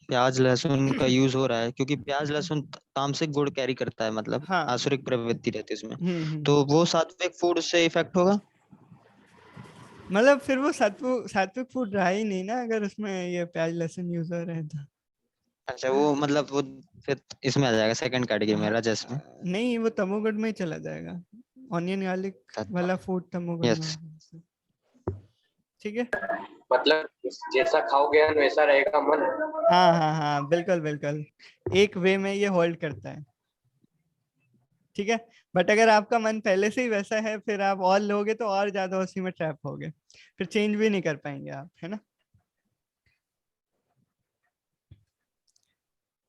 प्याज लहसुन का यूज हो रहा है, क्योंकि प्याज लहसुन तामसिक गुण कैरी करता है, मतलब
हाँ।
आसुरिक प्रवृत्ति रहती है उसमें,
हम्म।
तो वो सात्विक फूड उससे इफेक्ट होगा?
मतलब फिर वो सात्विक फूड रहा ही नहीं ना, अगर उसमें ये प्याज लहसुन यूज हो रहे हैं तो।
अच्छा, वो मतलब वो फिर इसमें आ जाएगा सेकंड कैटेगरी में, रजस में।
नहीं, वो तमोगुण में ही चला जाएगा। ऑनियन गार्लिक वाला फूड तमोगुण में
यस।
होगा। ठीक है।
मतलब जैसा खाओगे वैसा रहेगा मन।
हाँ हाँ हाँ, बिल्कुल बिल्कुल, एक वे में ये होल्ड करता है। ठीक है, बट अगर आपका मन पहले से ही वैसा है फिर आप और लोगे तो और ज्यादा उसी में ट्रैप होगे, फिर चेंज भी नहीं कर पाएंगे आप, है ना।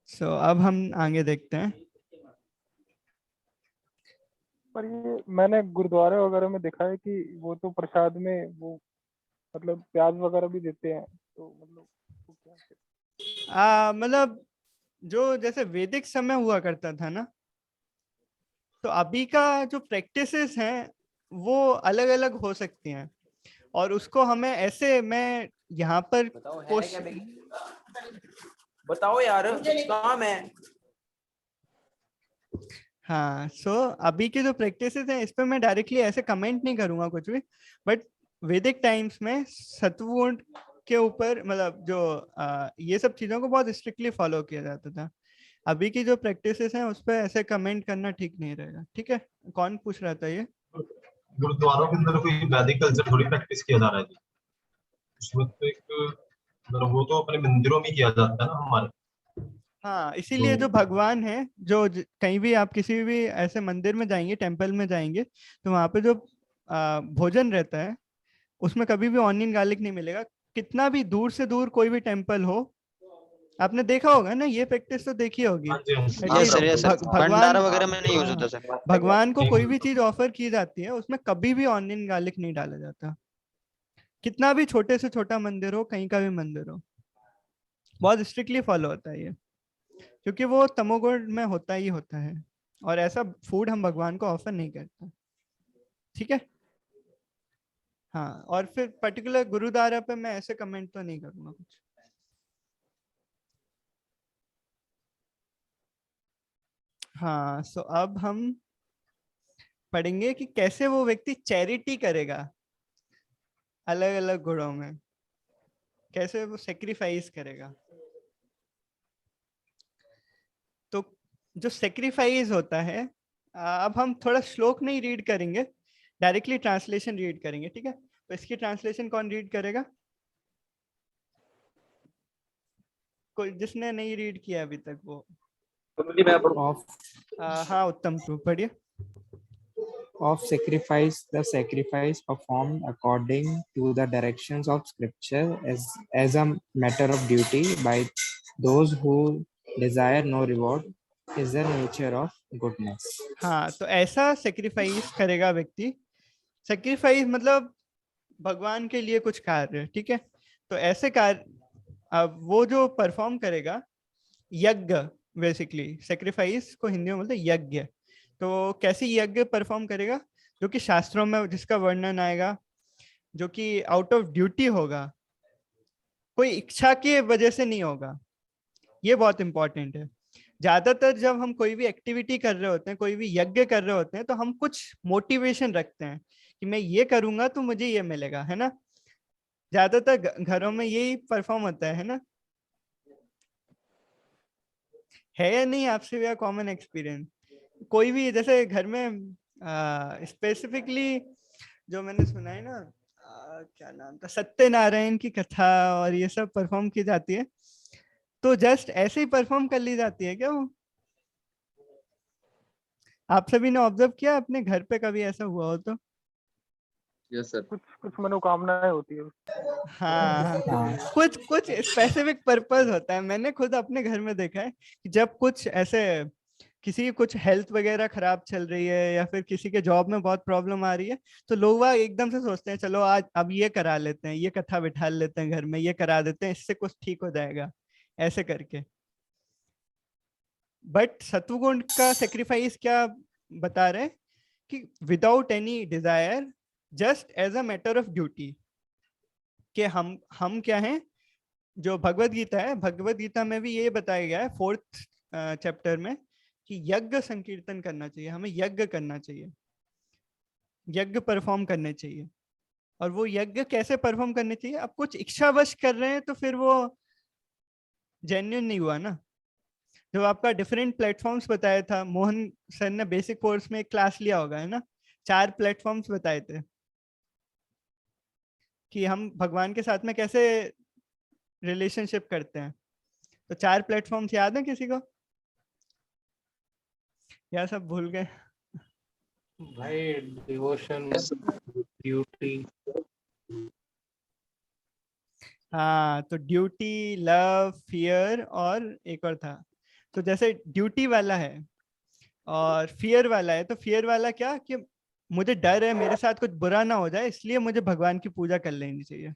सो अब हम आगे देखते हैं।
पर ये मैंने गुरुद्वारे वगैरह में देखा है कि वो तो प्रसाद में वो मतलब प्याज वगैरह भी देते हैं, तो मतलब वो क्या
मतलब जो जैसे वैदिक समय हुआ करता था ना, तो अभी का जो प्रैक्टिसेस हैं वो अलग अलग हो सकती हैं, और उसको हमें ऐसे, मैं यहाँ पर
बताओ यार, कुछ काम है।
हाँ, सो अभी के जो प्रैक्टिसेस हैं इस पे मैं डायरेक्टली ऐसे कमेंट नहीं करूंगा कुछ भी, बट वैदिक टाइम्स में सत्वगुण के ऊपर मतलब जो ये सब चीजों को बहुत स्ट्रिक्टली फॉलो किया जाता था। अभी की जो प्रैक्टिसेस हैं उस पर ऐसे कमेंट करना ठीक नहीं रहेगा। ठीक है, कौन पूछ रहा था ये?
गुरुद्वारों के अंदर कोई वैदिक कल्चर थोड़ी प्रैक्टिस किया जा रहा है जी। उसमें तो एक मतलब वो तो अपने मंदिरों में किया जाता है ना हमारे।
हाँ, इसीलिए जो भगवान है, जो कहीं भी आप किसी भी ऐसे मंदिर में जाएंगे, टेम्पल में जाएंगे, तो वहां पे जो भोजन रहता है उसमें कभी भी ऑनियन गार्लिक नहीं मिलेगा। कितना भी दूर से दूर कोई भी टेम्पल हो, आपने देखा होगा ना, ये प्रैक्टिस तो देखी होगी।
यस सर, यस सर, भंडारा वगैरह में नहीं यूज होता सर।
भगवान को कोई भी चीज ऑफर की जाती है उसमें कभी भी ऑनियन गार्लिक नहीं डाला जाता, कितना भी छोटे से छोटा मंदिर हो, कहीं का भी मंदिर हो, बहुत स्ट्रिक्टली फॉलो होता है ये, क्योंकि वो तमोगुण में होता ही होता है, और ऐसा फूड हम भगवान को ऑफर नहीं करते। ठीक है। हाँ, और फिर पर्टिकुलर गुरुद्वारा पे मैं ऐसे कमेंट तो नहीं करूंगा कुछ। हाँ, सो अब हम पढ़ेंगे कि कैसे वो व्यक्ति चैरिटी करेगा अलग अलग गुणों में, कैसे वो सेक्रीफाइस करेगा। तो जो सेक्रीफाइस होता है, अब हम थोड़ा श्लोक नहीं रीड करेंगे, डायरेक्टली ट्रांसलेशन रीड करेंगे। ठीक है, तो इसकी ट्रांसलेशन कौन रीड करेगा? कोई जिसने नहीं रीड किया अभी तक वो। हाँ, उत्तम तू पढ़िए।
Of sacrifice, the sacrifice performed according to the directions of scripture as a matter of duty by those who desire no reward is the nature of goodness.
हाँ, तो ऐसा सेक्रीफाइस करेगा व्यक्ति। सेक्रीफाइस मतलब भगवान के लिए कुछ कार्य। ठीक है, तो ऐसे कार्य अब वो जो परफॉर्म करेगा, यज्ञ, बेसिकली सेक्रीफाइस को हिंदी में बोलते हैं यज्ञ। तो कैसे यज्ञ परफॉर्म करेगा? जो कि शास्त्रों में जिसका वर्णन आएगा, जो कि आउट ऑफ ड्यूटी होगा, कोई इच्छा की वजह से नहीं होगा। ये बहुत इंपॉर्टेंट है। ज्यादातर जब हम कोई भी एक्टिविटी कर रहे होते हैं, कोई भी यज्ञ कर रहे होते हैं, तो हम कुछ मोटिवेशन रखते हैं कि मैं ये करूंगा तो मुझे ये मिलेगा, है ना। ज्यादातर घरों में यही परफॉर्म होता है ना, है या नहीं? आपसे भी कॉमन एक्सपीरियंस कोई भी, जैसे घर में स्पेसिफिकली जो मैंने सुना है ना, क्या नाम था, सत्यनारायण की कथा और ये सब परफॉर्म की जाती है, तो जस्ट ऐसे ही परफॉर्म कर ली जाती है क्या वो? आप सभी ने ऑब्जर्व किया अपने घर पे, कभी ऐसा हुआ हो तो?
यस सर, कुछ मनोकामनाएं होती है।
हाँ, कुछ कुछ स्पेसिफिक पर्पस होता है। मैंने खुद अपने घर में देखा है कि जब कुछ ऐसे किसी की कुछ हेल्थ वगैरह खराब चल रही है या फिर किसी के जॉब में बहुत प्रॉब्लम आ रही है, तो लोग वह एकदम से सोचते हैं चलो आज अब ये करा लेते हैं, ये कथा बिठा लेते हैं घर में, ये करा देते हैं, इससे कुछ ठीक हो जाएगा ऐसे करके। बट सत्वगुण का सेक्रीफाइस क्या बता रहे हैं कि without any desire, just as a matter of duty, कि हम क्या हैं, जो भगवत गीता है, भगवत गीता में भी ये बताया गया है 4th चैप्टर में कि यज्ञ संकीर्तन करना चाहिए, हमें यज्ञ करना चाहिए, यज्ञ परफॉर्म करने चाहिए। और वो यज्ञ कैसे परफॉर्म करने चाहिए? अब कुछ इच्छावश कर रहे हैं तो फिर वो जेन्युइन नहीं हुआ ना। जो आपका डिफरेंट प्लेटफॉर्म्स बताया था, मोहन सर ने बेसिक कोर्स में एक क्लास लिया होगा, है ना, 4 प्लेटफॉर्म्स बताए थे कि हम भगवान के साथ में कैसे रिलेशनशिप करते हैं। तो 4 प्लेटफॉर्म्स याद है किसी को, या सब भूल गए?
भाई डिवोशन, ड्यूटी।
हाँ, तो ड्यूटी, लव, फियर और एक और था। तो जैसे ड्यूटी वाला है और फियर वाला है, तो फियर वाला क्या कि मुझे डर है मेरे साथ कुछ बुरा ना हो जाए, इसलिए मुझे भगवान की पूजा कर लेनी चाहिए।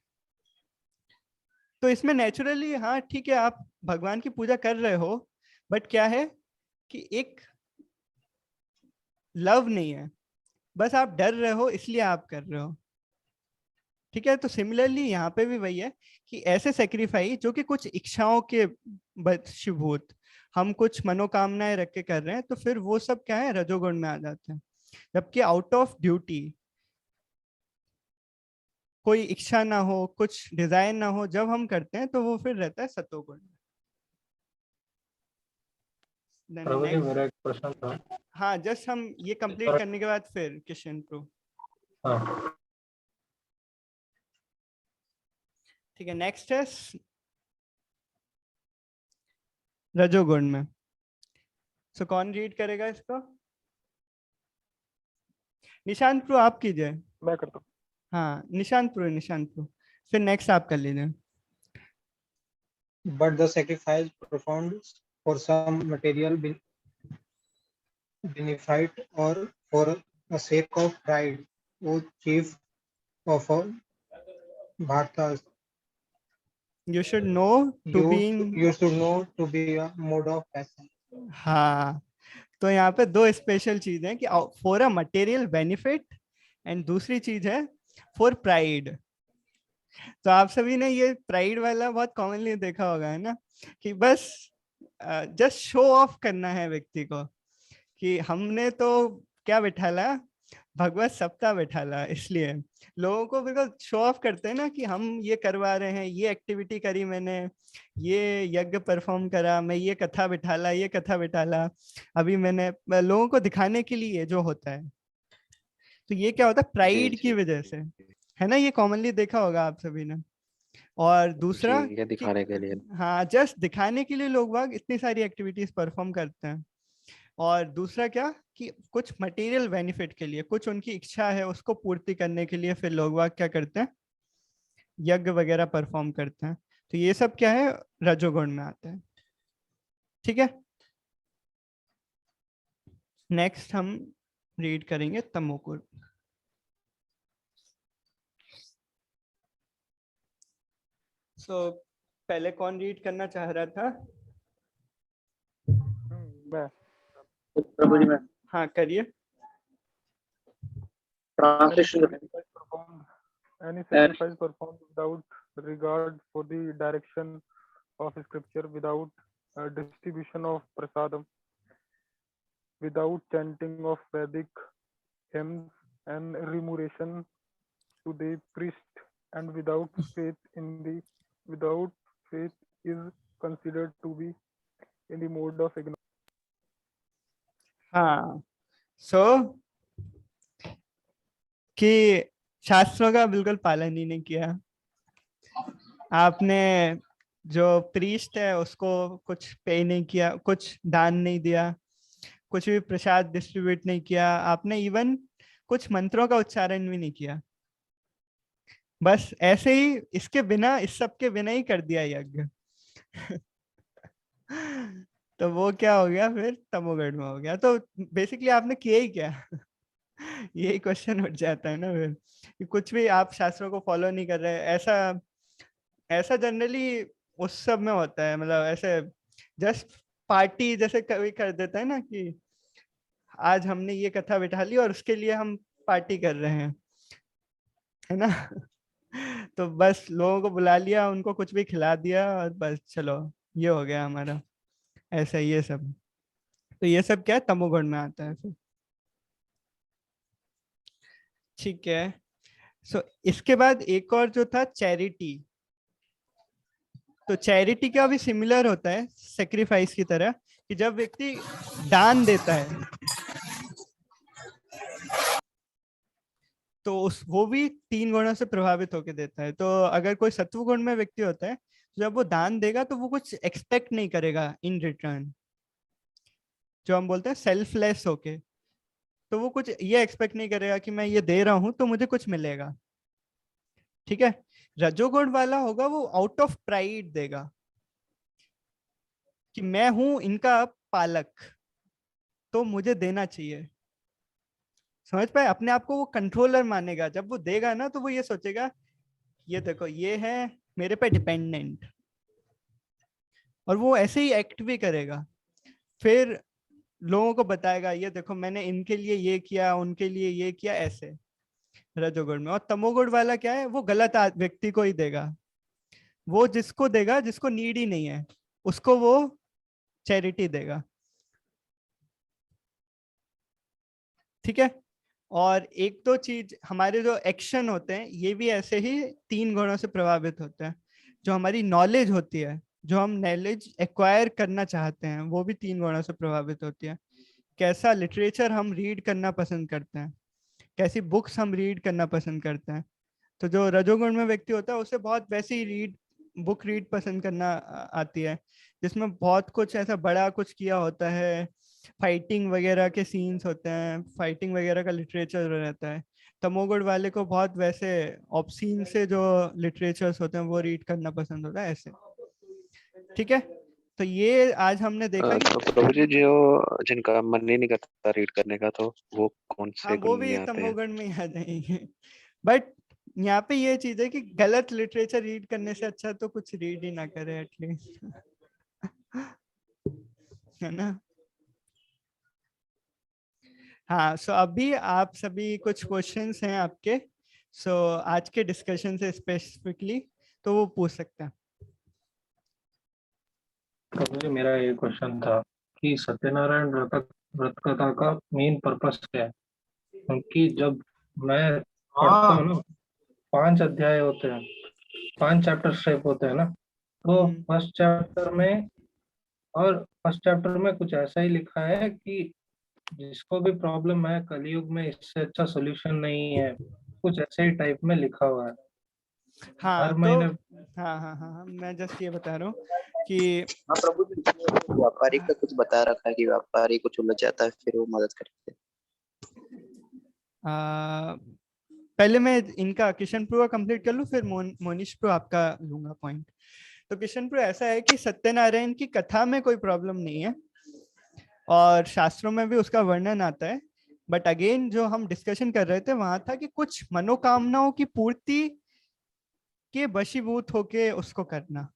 तो इसमें नेचुरली हाँ ठीक है, आप भगवान की पूजा कर रहे हो, बट क्या है कि एक लव नहीं है, बस आप डर रहे हो इसलिए आप कर रहे हो। ठीक है, तो सिमिलरली यहाँ पे भी वही है कि ऐसे सेक्रीफाइस जो कि कुछ इच्छाओं के वशीभूत, हम कुछ मनोकामनाएं रख के कर रहे हैं, तो फिर वो सब क्या है, रजोगुण में आ जाते हैं। जबकि आउट ऑफ ड्यूटी, कोई इच्छा ना हो, कुछ डिजायर ना हो, जब हम करते हैं तो वो फिर रहता है सतोगुण।
प्रभु जी मेरा एक प्रश्न था।
हाँ, जस्ट हम ये कंप्लीट करने के बाद फिर किशन प्रो।
हाँ
ठीक है, नेक्स्ट है रजोगुण में। सो कौन रीड करेगा इसको? निशांत प्रो आप कीजिए।
मैं करता हूँ।
हाँ, निशांत प्रो, फिर नेक्स्ट आप कर लीजिए।
But the sacrifice performed for some material benefit or for the sake of pride, O chief of all Bhartas,
You should know to be in...
you should know to be a mode of passion.
हाँ, तो यहाँ पे 2 special चीज है कि for a material benefit and दूसरी चीज है फॉर प्राइड। तो आप सभी ने ये प्राइड वाला बहुत कॉमनली देखा होगा, है ना, कि बस जस्ट शो ऑफ करना है व्यक्ति को कि हमने तो क्या बिठाला, भगवत सप्ताह बिठाला, इसलिए लोगों को बिल्कुल शो ऑफ करते हैं ना कि हम ये करवा रहे हैं, ये एक्टिविटी करी मैंने, ये यज्ञ परफॉर्म करा, मैं ये कथा बिठाला, ये कथा बिठाला, अभी मैंने, लोगों को दिखाने के लिए जो होता है। तो ये क्या होता है, प्राइड की वजह से, है ना, ये कॉमनली देखा होगा आप सभी ने। और दूसरा
ये दिखाने के लिए,
हाँ, जस्ट दिखाने के लिए लोग बाग इतनी सारी एक्टिविटीज परफॉर्म करते हैं। और दूसरा क्या कि कुछ मटेरियल बेनिफिट के लिए, कुछ उनकी इच्छा है उसको पूर्ति करने के लिए फिर लोग बाग क्या करते हैं, यज्ञ वगैरह परफॉर्म करते हैं। तो ये सब क्या है, रजोगुण में आते हैं। ठीक है, नेक्स्ट हम रीड करेंगे तमोगुण। सो पहले कौन रीड करना चाह रहा था?
मैं।
प्रभु जी मैं।
हाँ करिए।
Translation.
Any sacrifice performed without regard for the direction of scripture, without distribution of prasadam, without chanting of Vedic hymns and remuneration to the priest, and without faith is considered to be in the mode of ignorance.
हाँ, सो कि शास्त्रों का बिल्कुल पालन ही नहीं किया आपने, जो प्रीस्ट है उसको कुछ पे नहीं किया, कुछ दान नहीं दिया, कुछ भी प्रसाद डिस्ट्रीब्यूट नहीं किया आपने, इवन कुछ मंत्रों का उच्चारण भी नहीं किया, बस ऐसे ही इसके बिना, इस सब के बिना ही कर दिया यज्ञ। तो वो क्या हो गया, फिर तमोगुण में हो गया। तो बेसिकली आपने किया ही क्या? यही क्वेश्चन उठ जाता है ना फिर, कि कुछ भी आप शास्त्रों को फॉलो नहीं कर रहे। ऐसा ऐसा जनरली उस सब में होता है, मतलब ऐसे जस्ट पार्टी जैसे कभी कर देता है ना, कि आज हमने ये कथा बिठा ली और उसके लिए हम पार्टी कर रहे हैं, है ना। तो बस लोगों को बुला लिया, उनको कुछ भी खिला दिया और बस चलो ये हो गया हमारा, ऐसा ये सब। तो ये सब क्या है, तमोगुण में आता है फिर। ठीक है। सो इसके बाद एक और जो था चैरिटी। तो चैरिटी का भी सिमिलर होता है सेक्रीफाइस की तरह, कि जब व्यक्ति दान देता है तो उस वो भी 3 गुणों से प्रभावित होकर देता है। तो अगर कोई सत्व गुण में व्यक्ति होता है, तो जब वो दान देगा तो वो कुछ एक्सपेक्ट नहीं करेगा इन रिटर्न, जो हम बोलते हैं सेल्फलेस होके। तो वो कुछ ये एक्सपेक्ट नहीं करेगा कि मैं ये दे रहा हूं तो मुझे कुछ मिलेगा। ठीक है। रजोगुण वाला होगा वो आउट ऑफ प्राइड देगा, कि मैं हूं इनका पालक तो मुझे देना चाहिए। समझ पाए, अपने आप को वो कंट्रोलर मानेगा। जब वो देगा ना तो वो ये सोचेगा, ये देखो ये है मेरे पे डिपेंडेंट, और वो ऐसे ही एक्ट भी करेगा। फिर लोगों को बताएगा, ये देखो मैंने इनके लिए ये किया, उनके लिए ये किया, ऐसे रजोगुण में। और तमोगुण वाला क्या है, वो गलत व्यक्ति को ही देगा। वो जिसको देगा जिसको नीड ही नहीं है, उसको वो चैरिटी देगा। ठीक है। और एक दो चीज, हमारे जो एक्शन होते हैं ये भी ऐसे ही 3 गुणों से प्रभावित होते हैं। जो हमारी नॉलेज होती है, जो हम नॉलेज एक्वायर करना चाहते हैं, वो भी 3 गुणों से प्रभावित होती है। कैसा लिटरेचर हम रीड करना पसंद करते हैं, कैसी बुक्स हम रीड करना पसंद करते हैं। तो जो रजोगुण में व्यक्ति होता है उसे बहुत वैसी बुक रीड पसंद करना आती है, जिसमें बहुत कुछ ऐसा बड़ा कुछ किया होता है, फाइटिंग वगैरह के सीन्स होते हैं, फाइटिंग वगैरह का लिटरेचर रहता है। तमोगुण वाले को बहुत वैसे ऑब्सीन से जो लिटरेचर्स होते हैं वो रीड करना पसंद होता है, ऐसे। ठीक है। तो ये आज हमने देखा कि
तो प्रभु जी, जो जिनका मन ही नहीं करता रीड करने का, तो वो कौन
हाँ
से
वो
गुण
भी
में आते हैं?
तमोगुण में ही आ जाएंगे। बट यहाँ पे ये चीज है कि गलत लिटरेचर रीड करने से अच्छा तो कुछ रीड ही ना करे एटलीस्ट, है ना। हाँ, सो अभी आप सभी कुछ क्वेश्चंस हैं आपके, सो आज के डिस्कशन से स्पेसिफिकली तो वो पूछ सकते हैं।
प्रभु जी, मेरा ये क्वेश्चन था कि सत्यनारायण व्रत कथा का मेन पर्पस क्या है? क्योंकि जब मैं पढ़ता हूँ ना, 5 अध्याय होते हैं, 5 चैप्टर शेप होते हैं ना, तो फर्स्ट चैप्टर में कुछ ऐसा ही लिखा है कि जिसको भी प्रॉब्लम है कलयुग में, इससे अच्छा सोल्यूशन नहीं है, कुछ ऐसे ही टाइप में लिखा हुआ है।
हाँ
हर
तो
महीने
हाँ, मैं जस्ट ये बता रहा हूँ कि
हाँ प्रभु जी, व्यापारी का कुछ बता रखा है कि व्यापारी कुछ उलझ जाता है फिर वो मदद करते हैं।
पहले मैं इनका किशन प्रो कंप्लीट कर लूँ, फिर मोनिश प्रो आपका लूंगा पॉइंट। तो किशन प्रो ऐसा है कि सत्यनारायण की कथा में कोई प्रॉब्लम नहीं है और शास्त्रों में भी उसका वर्णन आता है। बट अगेन जो हम डिस्कशन कर रहे थे वहां था कि कुछ मनोकामनाओं की पूर्ति के वशीभूत होके उसको करना।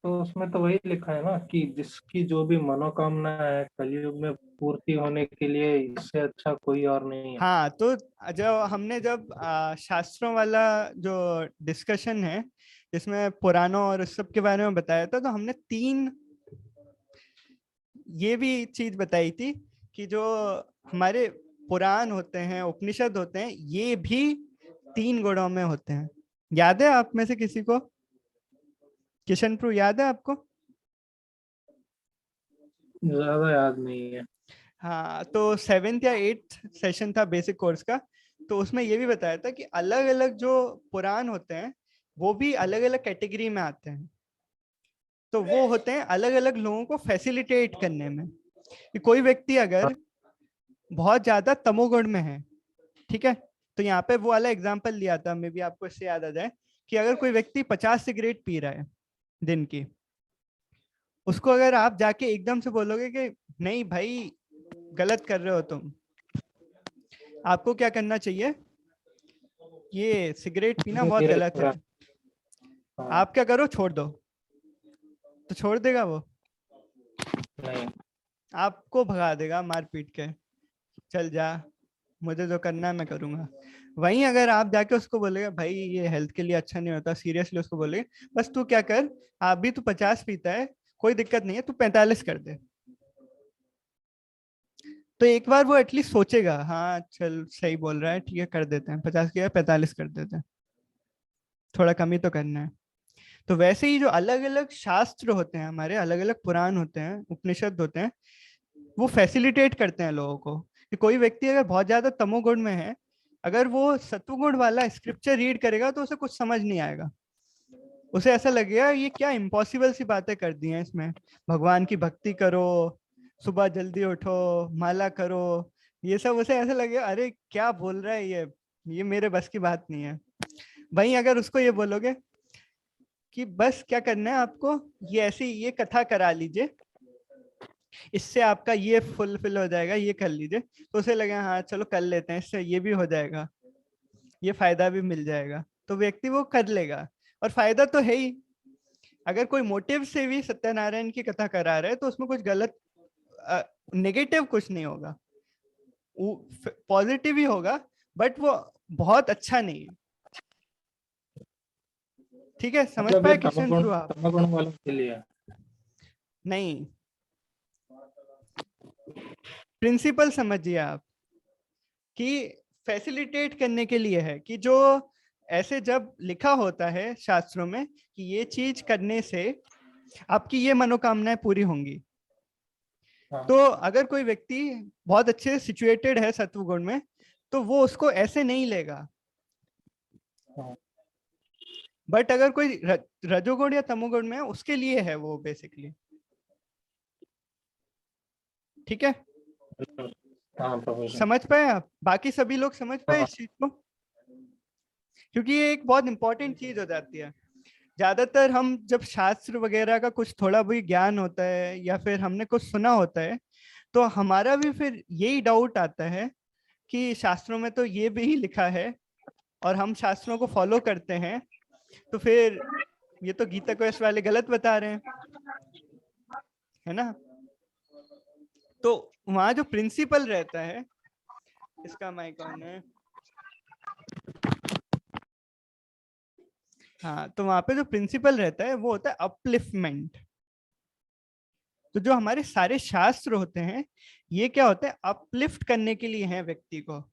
तो उसमें तो वही लिखा है ना कि जिसकी जो भी मनोकामना है कलयुग में पूर्ति होने के लिए, इससे अच्छा कोई और नहीं है।
हाँ, तो जब शास्त्रों वाला जो डिस्कशन है जिसमें पुराणों और उस सब के बारे में बताया था, तो हमने 3 ये भी चीज बताई थी कि जो हमारे पुराण होते हैं, उपनिषद होते हैं, ये भी 3 गुणों में होते हैं। याद है आप में से किसी को? किशन प्रू याद है आपको?
ज्यादा याद नहीं है।
हाँ, तो 7th या 8th सेशन था बेसिक कोर्स का, तो उसमें ये भी बताया था कि अलग अलग जो पुराण होते हैं वो भी अलग अलग कैटेगरी में आते हैं। तो वो होते हैं अलग अलग लोगों को फैसिलिटेट करने में। कि कोई व्यक्ति अगर बहुत ज्यादा तमोगुण में है, ठीक है, तो यहाँ पे वो वाला एग्जांपल लिया था, मे बी आपको इससे याद आ जाए, कि अगर कोई व्यक्ति 50 सिगरेट पी रहा है दिन की उसको अगर आप जाके एकदम से बोलोगे कि नहीं भाई गलत कर रहे हो तुम, आपको क्या करना चाहिए, ये सिगरेट पीना बहुत गलत है, आप क्या करो, छोड़ दो, तो छोड़ देगा वो?
नहीं।
आपको भगा देगा मार पीट के, चल जा, मुझे जो करना है मैं करूंगा। वहीं अगर आप जाके उसको बोलेगा भाई ये हेल्थ के लिए अच्छा नहीं होता, सीरियसली उसको बोलेगे बस तू क्या कर, अभी तू 50 पीता है, कोई दिक्कत नहीं है, तू 45 कर दे, तो एक बार वो एटलीस्ट सोचेगा, हाँ चल सही बोल रहा है, ठीक है कर देते हैं, 50 किया 45 कर देते हैं, थोड़ा कम ही तो करना है। तो वैसे ही जो अलग अलग शास्त्र होते हैं हमारे, अलग अलग पुराण होते हैं, उपनिषद होते हैं, वो फैसिलिटेट करते हैं लोगों को कि कोई व्यक्ति अगर बहुत ज्यादा तमोगुण में है, अगर वो सत्वगुण वाला स्क्रिप्चर रीड करेगा तो उसे कुछ समझ नहीं आएगा, उसे ऐसा लगेगा ये क्या इम्पॉसिबल सी बातें कर दी हैं इसमें, भगवान की भक्ति करो, सुबह जल्दी उठो, माला करो, ये सब उसे ऐसा लगेगा अरे क्या बोल रहा है ये मेरे बस की बात नहीं है। वहीं अगर उसको ये बोलोगे कि बस क्या करना है आपको, ये ऐसी ये कथा करा लीजिए, इससे आपका ये फुलफिल हो जाएगा, ये कर लीजिए, तो उसे लगे हाँ चलो कर लेते हैं, इससे ये भी हो जाएगा, ये फायदा भी मिल जाएगा, तो व्यक्ति वो कर लेगा। और फायदा तो है ही, अगर कोई मोटिव से भी सत्यनारायण की कथा करा रहा है तो उसमें कुछ गलत नेगेटिव कुछ नहीं होगा, पॉजिटिव ही होगा, बट वो बहुत अच्छा नहीं है। ठीक है, समझ
मतलब
पाए
ये
क्वेश्चन थ्रू आप?
तमोगुण वालों के लिए
नहीं, प्रिंसिपल समझिए आप कि फैसिलिटेट करने के लिए है, कि जो ऐसे जब लिखा होता है शास्त्रों में कि ये चीज करने से आपकी ये मनोकामनाएं पूरी होंगी, तो अगर कोई व्यक्ति बहुत अच्छे सिचुएटेड है सत्वगुण में, तो वो उसको ऐसे नहीं लेगा। बट अगर कोई रजोगुण या तमोगुण में है, उसके लिए है वो बेसिकली। ठीक है, समझ पाए आप? बाकी सभी लोग समझ पाए इस चीज को? क्योंकि ये एक बहुत इंपॉर्टेंट चीज हो जाती है। ज्यादातर हम जब शास्त्र वगैरह का कुछ थोड़ा भी ज्ञान होता है या फिर हमने कुछ सुना होता है, तो हमारा भी फिर यही डाउट आता है कि शास्त्रों में तो ये भी ही लिखा है और हम शास्त्रों को फॉलो करते हैं, तो फिर ये तो गीता क्वेस्ट वाले गलत बता रहे हैं, है ना? तो वहां जो प्रिंसिपल रहता है, इसका माइक ऑन है, हाँ, तो वहां पे जो प्रिंसिपल रहता है वो होता है अपलिफ्टमेंट। तो जो हमारे सारे शास्त्र होते हैं ये क्या होते हैं, अपलिफ्ट करने के लिए हैं व्यक्ति को।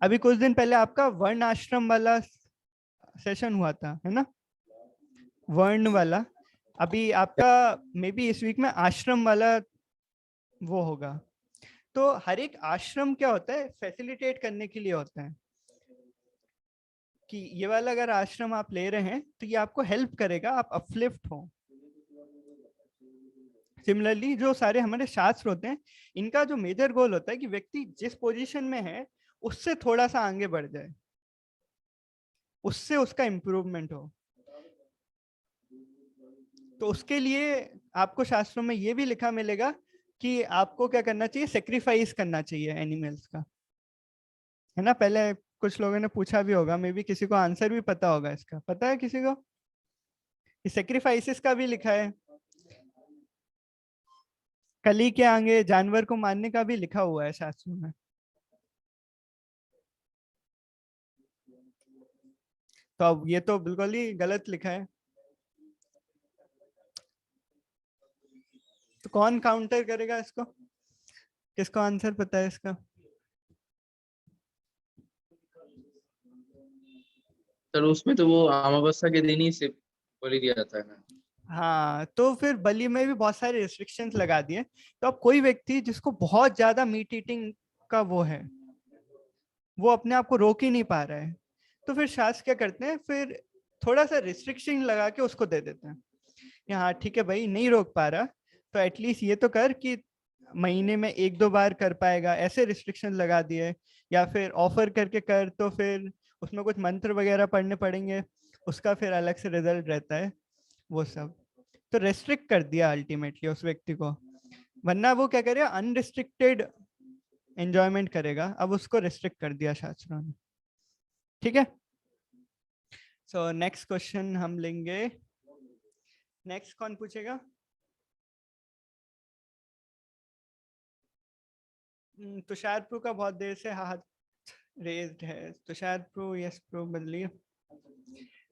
अभी कुछ दिन पहले आपका वर्ण आश्रम वाला सेशन हुआ था, है ना, वर्ण वाला। अभी आपका मे बी इस वीक में आश्रम वाला वो होगा। तो हर एक आश्रम क्या होता है, फैसिलिटेट करने के लिए होता है कि ये वाला अगर आश्रम आप ले रहे हैं तो ये आपको हेल्प करेगा, आप अपलिफ्ट हो। सिमिलरली जो सारे हमारे शास्त्र होते हैं, इनका जो मेजर गोल होता है कि व्यक्ति जिस पोजीशन में है उससे थोड़ा सा आगे बढ़ जाए, उससे उसका इम्प्रूवमेंट हो। तो उसके लिए आपको शास्त्रों में ये भी लिखा मिलेगा कि आपको क्या करना चाहिए, सेक्रीफाइस करना चाहिए एनिमल्स का, है ना। पहले कुछ लोगों ने पूछा भी होगा, मे बी किसी को आंसर भी पता होगा इसका, पता है किसी को? सेक्रीफाइसेस का भी लिखा है, कली के आगे जानवर को मारने का भी लिखा हुआ है शास्त्रों में। तो अब ये तो बिल्कुल ही गलत लिखा है, तो कौन काउंटर करेगा इसको? किसको आंसर पता है इसका?
सर उसमें तो वो अमावस्या के दिन ही से बलि दिया जाता है ना।
हाँ, तो फिर बलि में भी बहुत सारे रिस्ट्रिक्शंस लगा दिए। तो अब कोई व्यक्ति जिसको बहुत ज्यादा मीट ईटिंग का वो है, वो अपने आप को रोक ही नहीं पा रहा है, तो फिर शास्त्र क्या करते हैं, फिर थोड़ा सा रिस्ट्रिक्शन लगा के उसको दे देते हैं कि हाँ ठीक है भाई, नहीं रोक पा रहा तो एटलीस्ट ये तो कर कि महीने में 1-2 बार कर पाएगा, ऐसे रिस्ट्रिक्शन लगा दिए। या फिर ऑफर करके कर, तो फिर उसमें कुछ मंत्र वगैरह पढ़ने पड़ेंगे, उसका फिर अलग से रिजल्ट रहता है वो सब। तो रेस्ट्रिक्ट कर दिया अल्टीमेटली उस व्यक्ति को, वरना वो क्या करेगा, अनरिस्ट्रिक्टेड एंजॉयमेंट करेगा, अब उसको रिस्ट्रिक्ट कर दिया शास्त्रों ने। ठीक है, सो नेक्स्ट क्वेश्चन हम लेंगे। नेक्स्ट कौन पूछेगा? तुषार प्रू का बहुत देर से हाथ रेज्ड है। तुषार प्रू, यस प्रू बदलिए।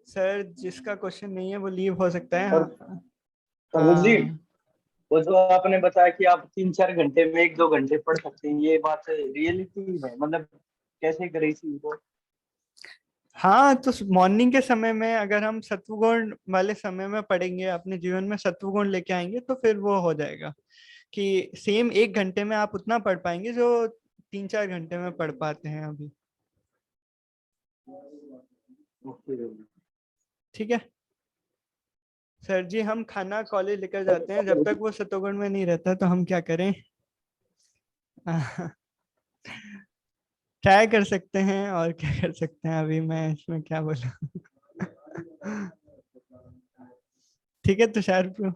सर जिसका क्वेश्चन नहीं है वो लीव हो सकता है।
जी, वो जो आपने बताया कि आप 3-4 घंटे में 1-2 घंटे पढ़ सकते हैं, ये बात रियलिटी है? मतलब कैसे करें इसी को?
हाँ, तो मॉर्निंग के समय में अगर हम सत्वगुण वाले समय में पढ़ेंगे, अपने जीवन में सत्वगुण लेके आएंगे, तो फिर वो हो जाएगा कि सेम 1 घंटे में आप उतना पढ़ पाएंगे जो 3-4 घंटे में पढ़ पाते हैं अभी। ठीक है सर जी, हम खाना कॉलेज लेकर जाते हैं, जब तक वो सत्वगुण में नहीं रहता तो हम क्या करें? ट्राई कर सकते हैं, और क्या कर सकते हैं, अभी मैं इसमें क्या बोलूं। ठीक है तुषार प्रो।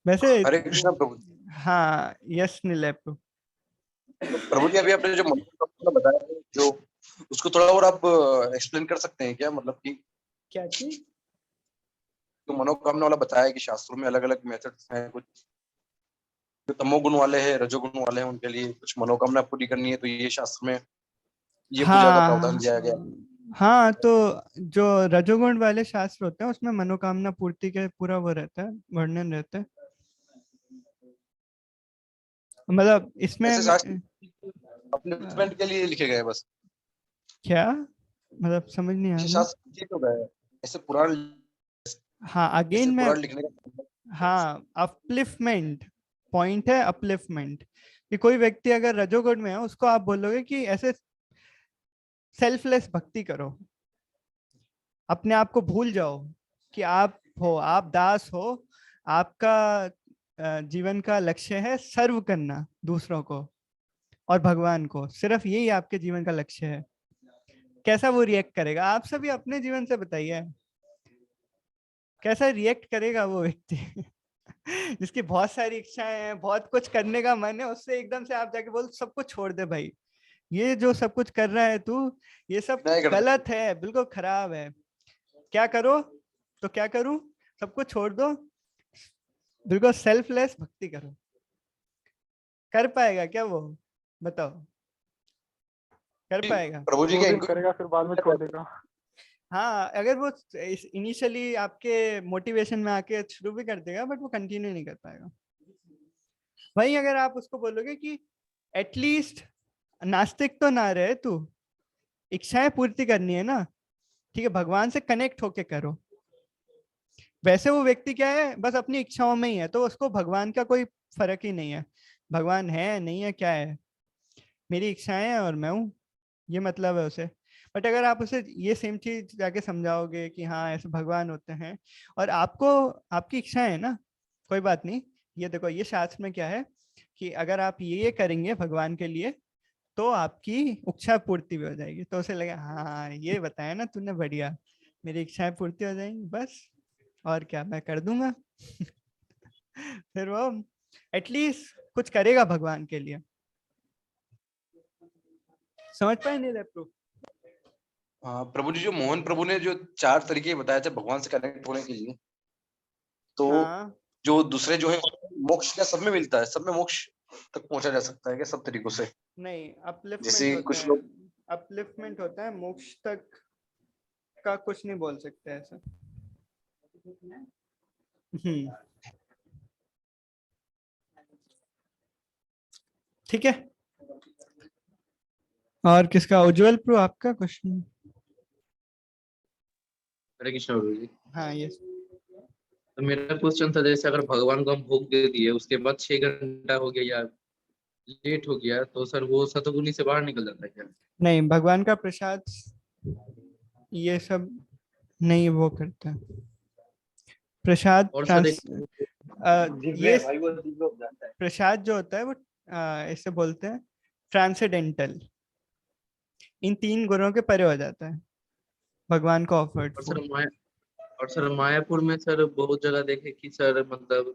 वैसे
हरे कृष्णा प्रभु।
हाँ, यस निलय प्रो।
प्रभु जी, अभी आपने जो मनोकामना बताया, जो उसको थोड़ा और आप एक्सप्लेन कर सकते हैं क्या? मतलब कि
क्या चीज?
तो मनोकामना वाला बताया कि शास्त्रों में अलग अलग मेथड्स हैं, कुछ जो तमोगुण वाले हैं, रजोगुण वाले हैं, उनके लिए कुछ मनोकामना पूरी करनी है तो ये शास्त्र में ये पूजा का प्रावधान दिया गया।
हाँ, तो जो रजोगुण वाले शास्त्र होते हैं उसमें मनोकामना पूर्ति के पूरा वो रहता है, वर्णन रहता है। मतलब इसमें
अपलिफ्टमेंट के लिए लिखे गए बस।
क्या मतलब समझ नहीं आया?
शास्त्र ठीक हो गए ऐसे पुराण।
हाँ, अगेन मैं,
पुराण लिखने का,
हाँ, अपलिफ्टमेंट पॉइंट है। अपलिफ्टमेंट कि कोई व्यक्ति अगर रजोगुण में है, उसको आप बोलोगे कि ऐसे सेल्फलेस भक्ति करो, अपने आप को भूल जाओ कि आप हो, आप दास हो, आपका जीवन का लक्ष्य है सर्व करना दूसरों को और भगवान को, सिर्फ यही आपके जीवन का लक्ष्य है। कैसा वो रिएक्ट करेगा? आप सभी अपने जीवन से बताइए, कैसा रिएक्ट करेगा वो व्यक्ति? जिसकी बहुत सारी इच्छाएं हैं, बहुत कुछ करने का मन है, उससे एकदम से आप जाके बोल सब कुछ छोड़ दे भाई, ये जो सब कुछ कर रहा है तू, ये सब गलत है, बिल्कुल खराब है, क्या करो? तो क्या करूं? सब कुछ छोड़ दो, बिल्कुल सेल्फलेस भक्ति करो। कर पाएगा क्या वो? बताओ, कर पाएगा?
प्रभु जी के
करेगा फिर बाद में छोड़ देगा।
हाँ, अगर वो इनिशियली आपके मोटिवेशन में आके शुरू भी कर देगा, बट वो कंटिन्यू नहीं कर पाएगा। वहीं अगर आप उसको बोलोगे कि एटलीस्ट नास्तिक तो ना रहे तू, इच्छाएं पूर्ति करनी है ना, ठीक है, भगवान से कनेक्ट होके करो। वैसे वो व्यक्ति क्या है, बस अपनी इच्छाओं में ही है, तो उसको भगवान का कोई फर्क ही नहीं है, भगवान है नहीं है क्या है, मेरी इच्छाएं हैं और मैं हूँ, ये मतलब है उसे। बट अगर आप उसे ये सेम चीज जाके समझाओगे कि हाँ ऐसे भगवान होते हैं और आपको आपकी इच्छाएं है ना, कोई बात नहीं, ये देखो ये शास्त्र में क्या है कि अगर आप ये करेंगे भगवान के लिए तो आपकी इच्छा पूर्ति भी हो जाएगी, तो उसे लगे हाँ ये बताया ना तूने, बढ़िया, मेरी इच्छाएं पूर्ति हो जाएंगी, बस और क्या, मैं कर दूंगा। फिर वो एटलीस्ट कुछ करेगा भगवान के लिए। समझ पाए नहीं प्रभु?
प्रभु जी, जो मोहन प्रभु ने जो 4 तरीके बताए थे भगवान से कनेक्ट होने के लिए, तो जो दूसरे जो है मोक्ष क्या सब में मिलता है? सब में मोक्ष तक पहुंचा जा सकता है क्या सब तरीकों से?
नहीं, अपलिफ्टमेंट
जैसे
होता
कुछ
है,
लोग
अपलिफ्टमेंट होता है, मोक्ष तक का कुछ नहीं बोल सकते ऐसा। ठीक है, और किसका? उज्जवल प्रो, आपका क्वेश्चन?
हरे कृष्ण प्रभु जी।
हाँ यस।
तो मेरा क्वेश्चन था, जैसे अगर भगवान को हम भोग दे दिए, उसके बाद 6 घंटा हो गया या लेट हो गया, तो सर वो सतगुनी से बाहर निकल जाता है क्या?
नहीं, भगवान का प्रसाद ये सब नहीं वो करता। प्रसाद ये प्रसाद जो होता है वो इसे बोलते हैं ट्रांसेंडेंटल, इन 3 गुणों के परे हो जाता है। भगवान को ऑफर्ड
और सर
फूड।
और सर मायापुर में सर बहुत जगह देखे कि सर मतलब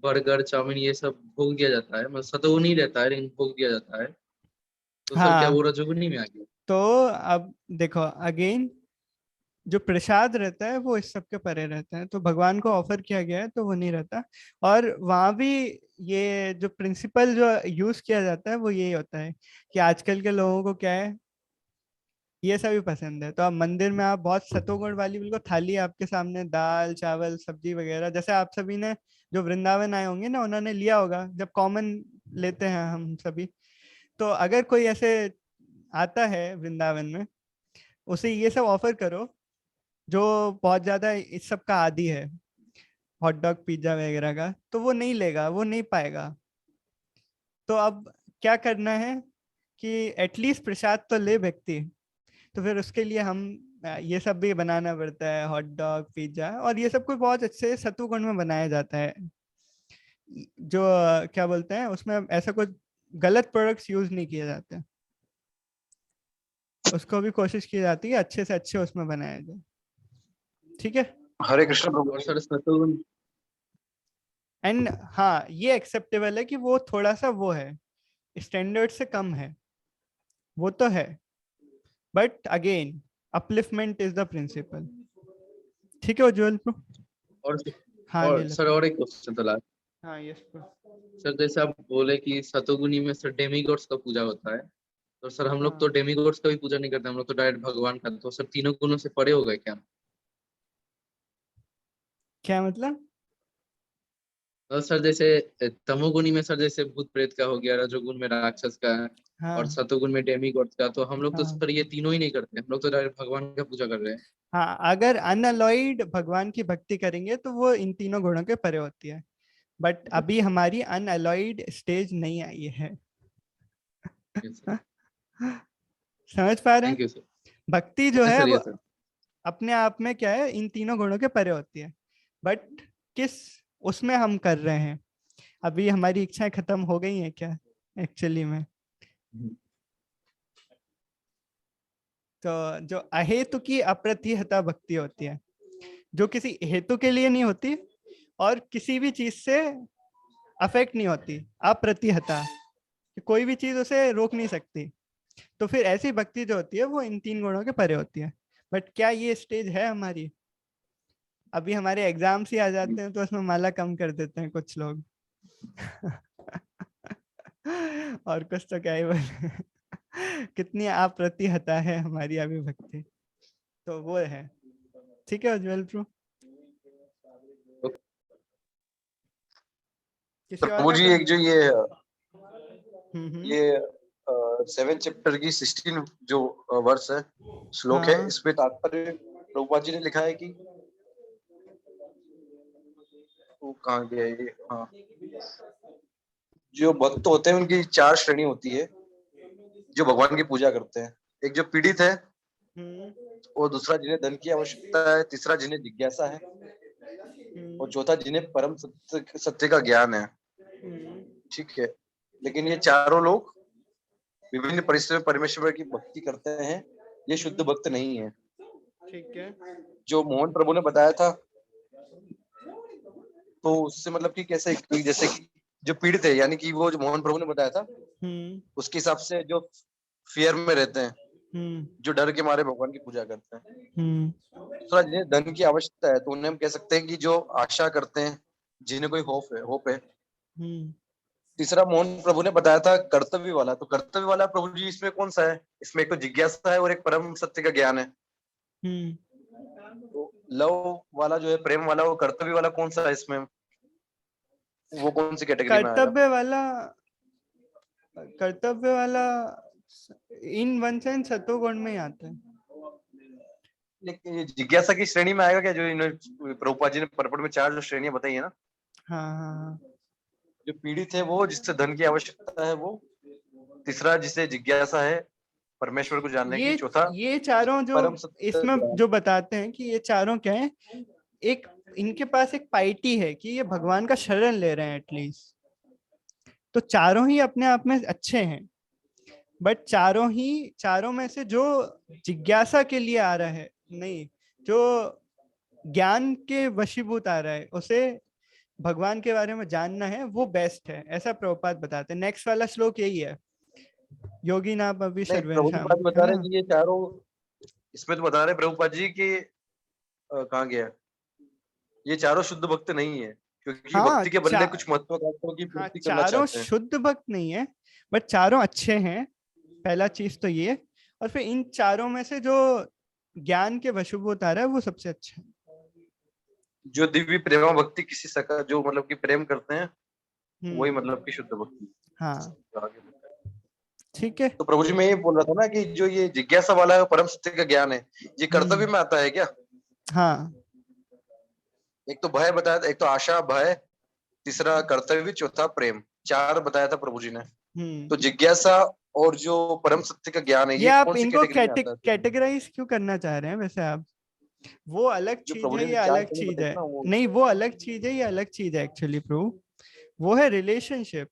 बर्गर चाउमीन ये सब भोग दिया जाता है, मतलब सतो नहीं रहता है लेकिन भोग दिया जाता है, तो सर क्या
हाँ,
वो रजोगुनी में आ गया?
तो अब देखो अगेन, जो प्रसाद रहता है वो इस सब के परे रहता है, तो भगवान को ऑफर किया गया है तो वो नहीं रहता। और वहां भी ये जो प्रिंसिपल जो यूज किया जाता है वो यही होता है कि आजकल के लोगों को क्या है, ये सभी पसंद है। तो आप मंदिर में आप बहुत सतोगुण वाली बिल्कुल थाली आपके सामने, दाल चावल सब्जी वगैरह, जैसे आप सभी ने जो वृंदावन आए होंगे ना, उन्होंने लिया होगा जब कॉमन लेते हैं हम सभी। तो अगर कोई ऐसे आता है वृंदावन में, उसे ये सब ऑफर करो जो बहुत ज्यादा इस सब का आदी है, हॉट डॉग पिज्जा वगैरह का, तो वो नहीं लेगा, वो नहीं पाएगा। तो अब क्या करना है कि एटलीस्ट प्रसाद तो ले व्यक्ति। तो फिर उसके लिए हम ये सब भी बनाना पड़ता है, हॉट डॉग पिज्जा, और ये सब कोई बहुत अच्छे सत्वगुण में बनाया जाता है। जो क्या बोलते हैं उसमें ऐसा कुछ गलत प्रोडक्ट्स यूज नहीं किए जाते, उसको भी कोशिश की जाती है अच्छे से अच्छे उसमें बनाया जाए। ठीक है।
हरे कृष्ण प्रभु।
और सर सतोगुण
एंड हाँ, ये एक्सेप्टेबल है कि वो थोड़ा सा वो है, स्टैंडर्ड से कम है, वो तो है, but again upliftment is the principle. ठीक है उज्जवल प्रो।
और
हाँ ले लो।
सर और एक क्वेश्चन था लास्ट।
हाँ यस प्रो।
सर जैसे आप बोले कि सतोगुनी में सर डेमीगॉड्स का पूजा होता है, तो सर हम लोग तो डेमीगॉड्स का भी पूजा नहीं करते, हम लोग तो डायरेक्ट भगवान का, तो सर तीनों गुणों से परे हो गए क्या?
क्या मतलब?
और सर जैसे तमोगुनी में सर जैसे भूत प्रेत का हो गया, रजोगुण में राक्षस का,
हाँ
और सतोगुण में डेमीगॉड्स का, तो हम लोग तो
हाँ
सर ये तीनों ही नहीं करते, हम लोग तो डायरेक्ट भगवान का पूजा कर रहे हैं।
हाँ, अगर अनअलॉयड भगवान की भक्ति करेंगे तो वो इन तीनों गुणों के परे होती है, बट अभी हमारी अनअलॉयड स्टेज नहीं आई है। समझ पा रहे
थैंक
हैं?
You sir.
भक्ति जो
यस
है
सर,
वो
यस सर।
अपने आप में क्या है, इन तीनों गुणों के परे होती है, बट किस उसमें हम कर रहे हैं। अभी हमारी इच्छाएं खत्म हो गई हैं क्या एक्चुअली में? तो जो अहेतु की अप्रतिहता भक्ति होती है, जो किसी हेतु के लिए नहीं होती और किसी भी चीज से अफेक्ट नहीं होती, अप्रतिहता, कोई भी चीज उसे रोक नहीं सकती, तो फिर ऐसी भक्ति जो होती है वो इन तीन गुणों के परे होती है। बट क्या ये स्टेज है हमारी? अभी हमारे एग्जाम्स ही आ जाते हैं तो उसमें माला कम कर देते हैं कुछ लोग। और कुछ तो क्या ही बोले। कितनी अप्रतिहता है हमारी अभी भक्ति, तो वो है। ठीक है उज्जवल प्रो। किसी और
प्रभु
का
जी एक जो
हम्म।
ये 7 चैप्टर की 16 जो वर्ष है, श्लोक है,
हाँ
इसमें तात्पर्य प्रभुपाद जी ने लिखा है कि वो कहाँ गया ये, हाँ, जो भक्त होते हैं उनकी 4 श्रेणी होती है जो भगवान की पूजा करते हैं। एक जो पीड़ित है, और दूसरा जिन्हें धन की आवश्यकता है, तीसरा जिन्हें जिज्ञासा है, और चौथा जिन्हें परम सत्य का ज्ञान है। ठीक है, लेकिन ये चारों लोग विभिन्न परिस्थितियों में परमेश्वर की भक्ति करते हैं, ये शुद्ध भक्त नहीं है।
ठीक है।
जो मोहन प्रभु ने बताया था, तो उससे मतलब कि कैसे, जैसे कि जो पीड़ित है, यानी कि वो जो मोहन प्रभु ने बताया था उसके हिसाब से जो फियर में रहते हैं, जो डर के मारे भगवान की पूजा करते हैं। थोड़ा जिन्हें धन की आवश्यकता है तो उन्हें हम कह सकते हैं कि जो आशा करते हैं, जिन्हें कोई होप है। तीसरा मोहन प्रभु ने बताया था कर्तव्य वाला, तो कर्तव्य वाला प्रभु जी इसमें कौन सा है? इसमें एक तो जिज्ञासा है और एक परम सत्य का ज्ञान है। तो लव वाला जो है, प्रेम वाला, वो कर्तव्य वाला कौन सा है इसमें? वो कौन सी कैटेगरी में आएगा?
कर्तव्य वाला इन वन सेंस सतोगुण में ही आता है।
लेकिन ये जिज्ञासा की श्रेणी में आएगा क्या? जो इन्होंने प्रभुपाद जी ने परपट में 4 जो श्रेणियां बताई है ना,
हाँ।
जो पीड़ित है वो, जिससे धन की आवश्यकता है वो, तीसरा जिसे जिज्ञासा है परमेश्वर को जानने की, चौथा
ये चारों जो
परम सत्य
इसमें जो बताते हैं कि ये चारों क्या है, एक इनके पास एक पाइटी है कि ये भगवान का शरण ले रहे हैं एटलीस्ट, तो चारों ही अपने आप में अच्छे हैं, बट चारों में से जो जिज्ञासा के लिए आ रहा है नहीं, जो ज्ञान के वशीभूत आ रहा है उसे भगवान के बारे में जानना है, वो बेस्ट है, ऐसा प्रभुपाद बताते हैं। नेक्स्ट वाला श्लोक यही है, योगी नाम अभी
नहीं, प्रभुपाद बता रहे हैं कि ये चारों, इसमें तो बता रहे प्रभुपाद जी कि कहाँ गया, ये चारों शुद्ध भक्त नहीं है, क्योंकि
हाँ,
भक्ति के बदले कुछ महत्वाकांक्षाओं की
हाँ,
पूर्ति करना
चारों
चाहते हैं।
शुद्ध भक्त नहीं है, बट चारों अच्छे हैं, पहला चीज तो ये। और फिर इन चारों में से जो ज्ञान के वशीभूत आ रहा है वो सबसे अच्छा है।
जो दिव्य प्रेमा भक्ति किसी सका, जो मतलब कि प्रेम करते हैं, वही मतलब कि शुद्ध भक्ति।
हाँ, ठीक है।
तो प्रभु जी मैं ये बोल रहा था ना कि जो ये जिज्ञासा वाला परम सत्य का ज्ञान है, ये कर्तव्य में आता है क्या?
हाँ,
एक तो भय बताया था, एक तो आशा, भय, तीसरा कर्तव्य, चौथा प्रेम, 4 बताया था प्रभु जी ने। तो जिज्ञासा और जो परम सत्य का ज्ञान है,
ये आप
कौन सी
इनको
कैटेगरी में आता है?
कैटेगराइज क्यों करना चाह रहे हैं वैसे आप? वो अलग
जो
चीज
प्रभु
है,
जी
ये
ने 4
अलग
चीजें
चीज
बताई
है।
थी ना, वो
नहीं, वो अलग चीज है, ये अलग चीज है एक्चुअली प्रभु। वो है रिलेशनशिप,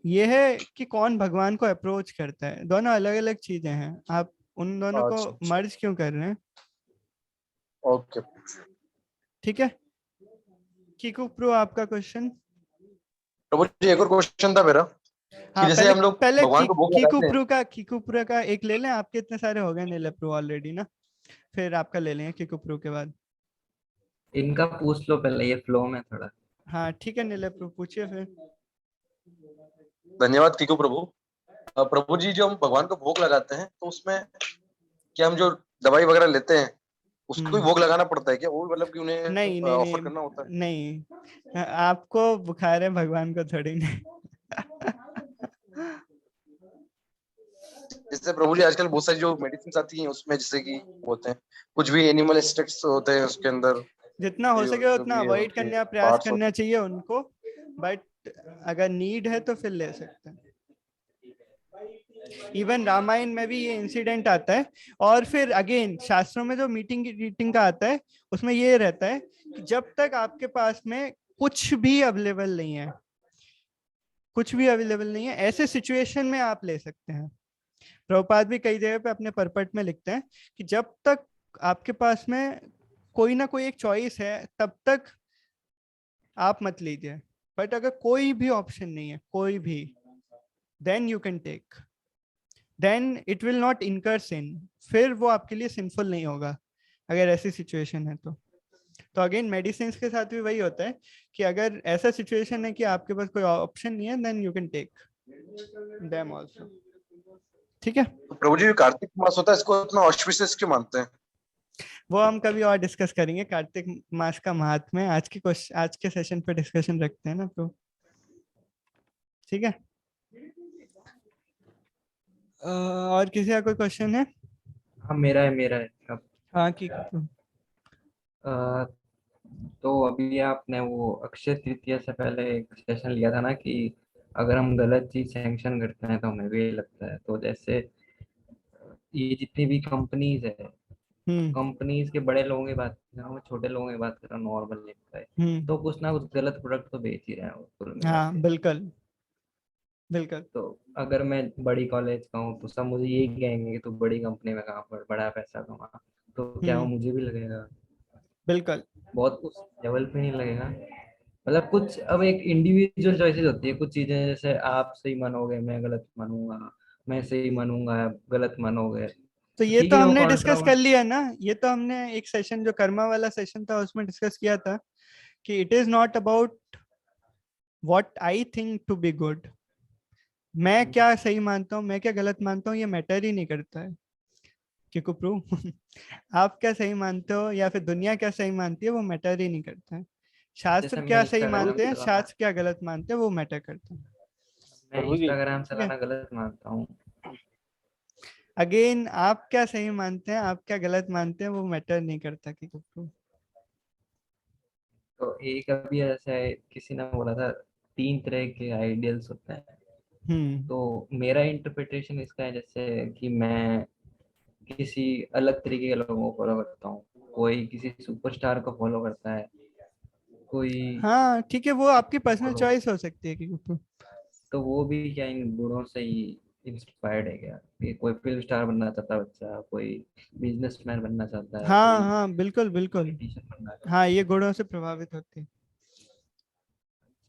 ये है कि कौन भगवान को अप्रोच करता है। दोनों अलग अलग चीजें हैं, आप उन दोनों को मर्ज क्यों कर रहे हैं?
ओके,
ठीक है। कीकू प्रो, आपका क्वेश्चन।
प्रभु जी एक और क्वेश्चन था मेरा,
हाँ,
कि जैसे हम लोग
पहले
भगवान को भोग लगाते हैं।
कीकू प्रो का एक ले लें, आपके इतने सारे हो गए नीले प्रो ऑलरेडी ना, फिर आपका ले लेंगे कीकू प्रो के बाद।
इनका पूछ लो पहले, ये फ्लो में थोड़ा।
हाँ ठीक है नीले प्रो, पूछिए फिर।
धन्यवाद कीकू प्रभु। प्रभु जी जो हम भगवान को भोग लगाते हैं, तो उसमें क्या हम जो दवाई वगैरह लेते हैं उसको भी भोग लगाना पड़ता है क्या? वो मतलब कि उन्हें
नहीं नहीं
ऑफर
नहीं
करना होता है?
नहीं, आपको बुखार है, भगवान को थोड़ी नहीं।
जैसे प्रभु जी आजकल बहुत सारी जो मेडिसिन आती हैं उसमें, जैसे कि होते हैं कुछ भी एनिमल एक्सट्रैक्ट्स होते हैं उसके अंदर,
जितना हो सके उतना अवॉइड करने का प्रयास करना चाहिए उनको, बट अगर नीड है तो फिर ले सकते हैं। इवन रामायण में भी ये इंसिडेंट आता है। और फिर अगेन शास्त्रों में जो मीटिंग का आता है, उसमें ये रहता है कि जब तक आपके पास में कुछ भी अवेलेबल नहीं है, कुछ भी अवेलेबल नहीं है, ऐसे सिचुएशन में आप ले सकते हैं। प्रभुपाद भी कई जगह पे अपने परपट में लिखते हैं कि जब तक आपके पास में कोई ना कोई एक चॉइस है, तब तक आप मत लीजिए। बट अगर कोई भी ऑप्शन नहीं है, कोई भी, then you can take, then it will not incur sin, फिर वो आपके लिए सिंफुल नहीं होगा अगर ऐसी सिचुएशन है तो अगेन मेडिसिन के साथ भी वही होता है कि अगर ऐसा सिचुएशन है कि आपके पास कोई ऑप्शन नहीं है, then you can take them also. ठीक है।
तो प्रभु जी कार्तिक मास होता है, इसको इतना ऑस्पिशियस क्यों मानते हैं?
वो हम कभी और डिस्कस करेंगे, कार्तिक मास का महात्म्य। आज के सेशन पे डिस्कशन रखते हैं ना, तो ठीक है। और किसी का कोई क्वेश्चन है?
हाँ मेरा है अब।
हाँ की
तो अभी आपने वो अक्षय तृतीया से पहले एक सेशन लिया था ना कि अगर हम गलत चीज सैंक्शन करते हैं तो हमें भी लगता है। तो जैसे ये जितनी भी कंपनीज है, कंपनीज के बड़े लोगों की बात कर रहा हूँ, छोटे लोगों की बात कर रहा हूँ, नॉर्मल लेता है, तो कुछ ना कुछ गलत प्रोडक्ट तो बेच ही रहे हैं।
हाँ बिल्कुल बिल्कुल।
तो अगर मैं बड़ी कॉलेज का हूँ तो सब मुझे यही कहेंगे कि तू बड़ी कंपनी में काम कर, बड़ा पैसा कमा, तो क्या वो मुझे भी लगेगा?
बिल्कुल।
बहुत उस लेवल पे नहीं लगेगा। मतलब कुछ अब एक इंडिविजुअल चॉइसेस होती है, कुछ चीजें जैसे आप सही मानोगे मैं गलत मानूंगा, मैं सही मानूंगा आप गलत मानोगे।
तो ये
ठीक
तो
है, वो
हमने
कॉन्ट्रा
डिस्कस कर लिया ना, ये तो हमने एक सेशन जो कर्मा वाला सेशन था उसमें डिस्कस किया था कि it is not about what I think to be good. मैं क्या सही मानता हूँ, मैं क्या गलत मानता हूँ, ये मैटर ही नहीं करता है। क्यों प्रूव आप क्या सही मानते हो या फिर दुनिया क्या सही मानती है, वो मैटर ही नहीं करता है। शास्त्र क्या सही मानते हैं, शास्त्र क्या गलत मानते हैं, वो मैटर करता है।
मैं इंस्टाग्राम चलाना गलत मानता हूँ।
अगेन आप क्या सही मानते हैं, आप क्या गलत मानते हैं, वो मैटर नहीं करता। कि
तो एक अभी ऐसा है, किसी ने बोला था 3 तरह के आइडियल्स होते हैं। तो मेरा इंटरप्रिटेशन इसका है जैसे कि मैं किसी अलग तरीके के लोगों को फॉलो करता हूँ, कोई किसी सुपरस्टार को फॉलो करता है, कोई
ठीक है, वो आपकी पर्सनल चॉइस हो सकती है। कि
तो वो भी क्या इन गुणों से ही इंस्पायर्ड है क्या? कि कोई फिल्म स्टार बनना चाहता है बच्चा, कोई बिजनेसमैन बनना चाहता है,
हाँ
कोई
हाँ बिल्कुल बिल्कुल,
पॉलिटिशियन बनना चाहता
हाँ ये गुणों से प्रभावित होती है।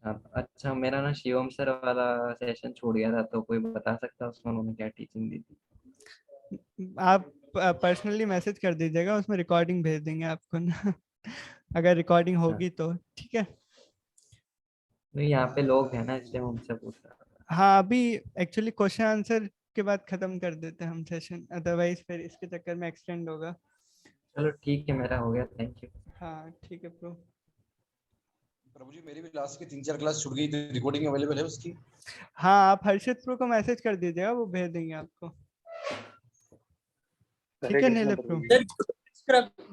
है। अच्छा, मेरा ना शिवम सर वाला सेशन छूट गया था, तो कोई बता सकता है उसमें उन्होंने क्या टीचिंग दी थी?
आप पर्सनली मैसेज कर दीजिएगा, उसमें रिकॉर्डिंग भेज देंगे आपको ना अगर रिकॉर्डिंग होगी तो ठीक है।
नहीं, यहाँ पे लोग हैं ना, इसलिए मैं उनसे पूछ रहा था।
हाँ अभी एक्चुअली क्वेश्चन आंसर के बाद खत्म कर देते हैं हम सेशन, अदरवाइज फिर इसके चक्कर में एक्सटेंड होगा।
चलो ठीक है, मेरा हो गया, थैंक यू।
हाँ ठीक है प्रो।
प्रभु जी मेरी भी लास्ट की 3-4 क्लास छूट गई थी, रिकॉर्डिंग अवेलेबल है उसकी?
हाँ आप हर्षित प्रो को मैसेज कर दीजिएगा, वो भेज देंगे आपको। ठीक है नीले प्रो,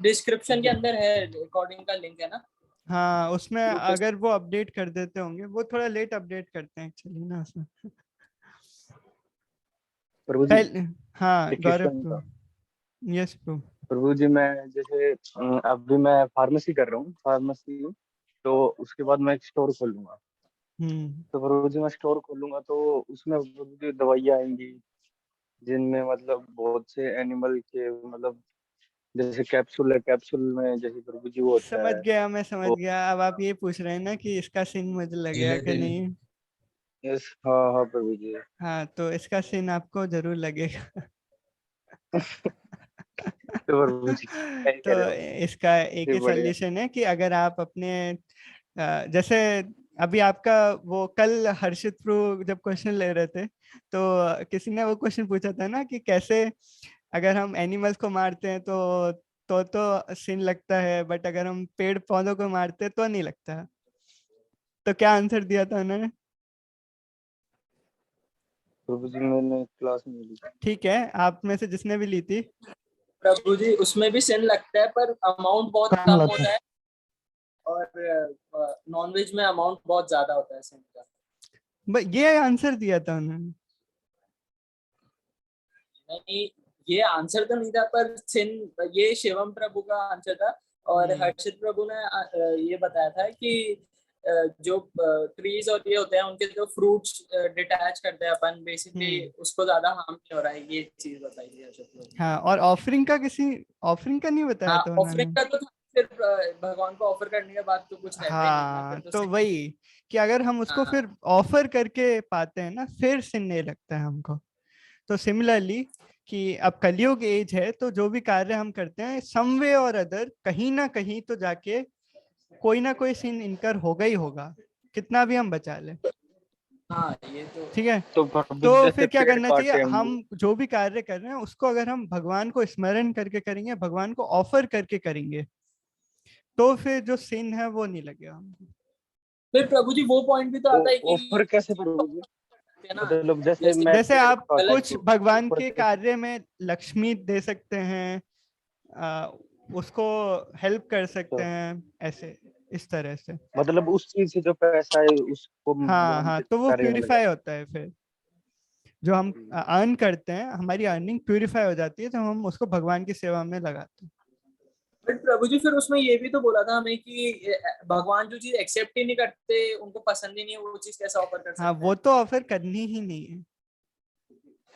डिस्क्रिप्शन के अंदर है रिकॉर्डिंग का लिंक है ना।
हाँ उसमें अगर वो अपडेट कर देते होंगे, वो थोड़ा लेट अपडेट करते हैं एक्चुअली ना उसमें।
प्रभु जी
हाँ
एक
गौरव
क्वेश्चन
प्रो,
था।
Yes pro.
प्रभु जी मैं जैसे अभी मैं फार्मेसी कर रहा हूँ, फार्मेसी, तो उसके बाद मैं एक स्टोर खोलूंगा। तो प्रभु जी मैं स्टोर खोलूंगा तो उसमें प्रभु जी दवाइयाँ आएंगी जिनमें मतलब बहुत से एनिमल के मतलब जैसे कैप्सूल है, कैप्सूल में जैसे प्रभु जी वो होता
समझ
है।
गया, मैं समझ
तो
गया। अब आप ये पूछ रहे हैं ना कि इसका सीन मुझे लगेगा कि नहीं।
यस, हाँ हाँ प्रभु जी।
हाँ तो इसका सीन आपको जरूर लगेगा
तो प्रभु जी क्या
तो
करे?
इसका एक
जी
ही
बढ़िया।
सॉल्यूशन है कि अगर आप अपने जैसे अभी आपका वो कल हर्षित प्रो जब क्वेश्चन ले रहे थे, तो किसी ने वो क्वेश्चन पूछा था ना कि कैसे अगर हम एनिमल्स को मारते हैं तो सीन लगता है, बट अगर हम पेड़ पौधों को मारते हैं तो नहीं लगता। तो क्या आंसर दिया था उन्होंने?
प्रभु जी मैंने क्लास में ली।
ठीक है, आप में से जिसने भी ली थी।
प्रभु जी उसमें भी sin लगता है पर अमाउंट बहुत कम होता है, और नॉनवेज में अमाउंट बहुत ज्यादा होता है sin का।
ये आंसर दिया था उन्होंने।
नहीं, ये आंसर तो नहीं था, पर sin ये शिवम प्रभु का आंसर था। और हर्षित प्रभु ने ये बताया था कि जो ट्रीज और ये होते हैं उनके जो फ्रूट्स डिटैच करते हैं अपन, बेसिकली उसको ज्यादा हार्म नहीं हो रहा है, ये चीज बताई थी हर्षित प्रभु ने।
हाँ और ऑफरिंग का ऑफरिंग का नहीं बताया
हाँ
था उन्होंने।
ऑफरिंग का तो था, सिर्फ भगवान को ऑफर करने के बाद तो कुछ रहता ही नहीं है ना, फिर
हाँ
तो
तो
sin।
वही कि अगर हम उसको
हाँ
फिर ऑफर करके पाते हैं ना, फिर सिन नहीं लगता है हमको। तो सिमिलरली कि अब कलयुग एज है, तो जो भी कार्य हम करते हैं सम वे और अदर कहीं ना कहीं तो जाके कोई ना कोई सीन इनकर होगा ही होगा, कितना भी हम बचा लें।
हाँ ये तो
ठीक है,
तो प्रभु
तो
जैसे
फिर क्या
पेड़
करना चाहिए,
काटे हम
हम जो भी कार्य कर रहे हैं उसको अगर हम भगवान को स्मरण करके करेंगे, भगवान को ऑफर करके करेंगे, तो फिर जो सीन है वो नहीं लगेगा हमको।
फिर प्रभु जी वो पॉइंट भी तो आता है कि
ऑफर कैसे प्रभु जी?
है ना,
मतलब जैसे मैं
जैसे
पेड़
आप
काटूं
कुछ
तो
भगवान
ऊपर
के
से
कार्य में लक्ष्मी दे सकते हैं, उसको हेल्प कर सकते हैं, ऐसे इस तरह से।
मतलब उस चीज से जो पैसा है उसको
हाँ
भगवान
हाँ
के
तो वो
कार्य में लगा।
प्यूरिफाई होता है, फिर जो हम अर्न करते हैं हमारी अर्निंग प्यूरिफाई हो जाती है, तो हम उसको भगवान की सेवा में लगाते हैं।
बट प्रभु जी फिर उसमें ये भी तो बोला था हमें कि भगवान जो चीज एक्सेप्ट ही नहीं करते, उनको पसंद ही नहीं है, वो चीज कैसे ऑफर कर
हाँ
सकते
वो
हैं।
तो ऑफर करनी ही नहीं है।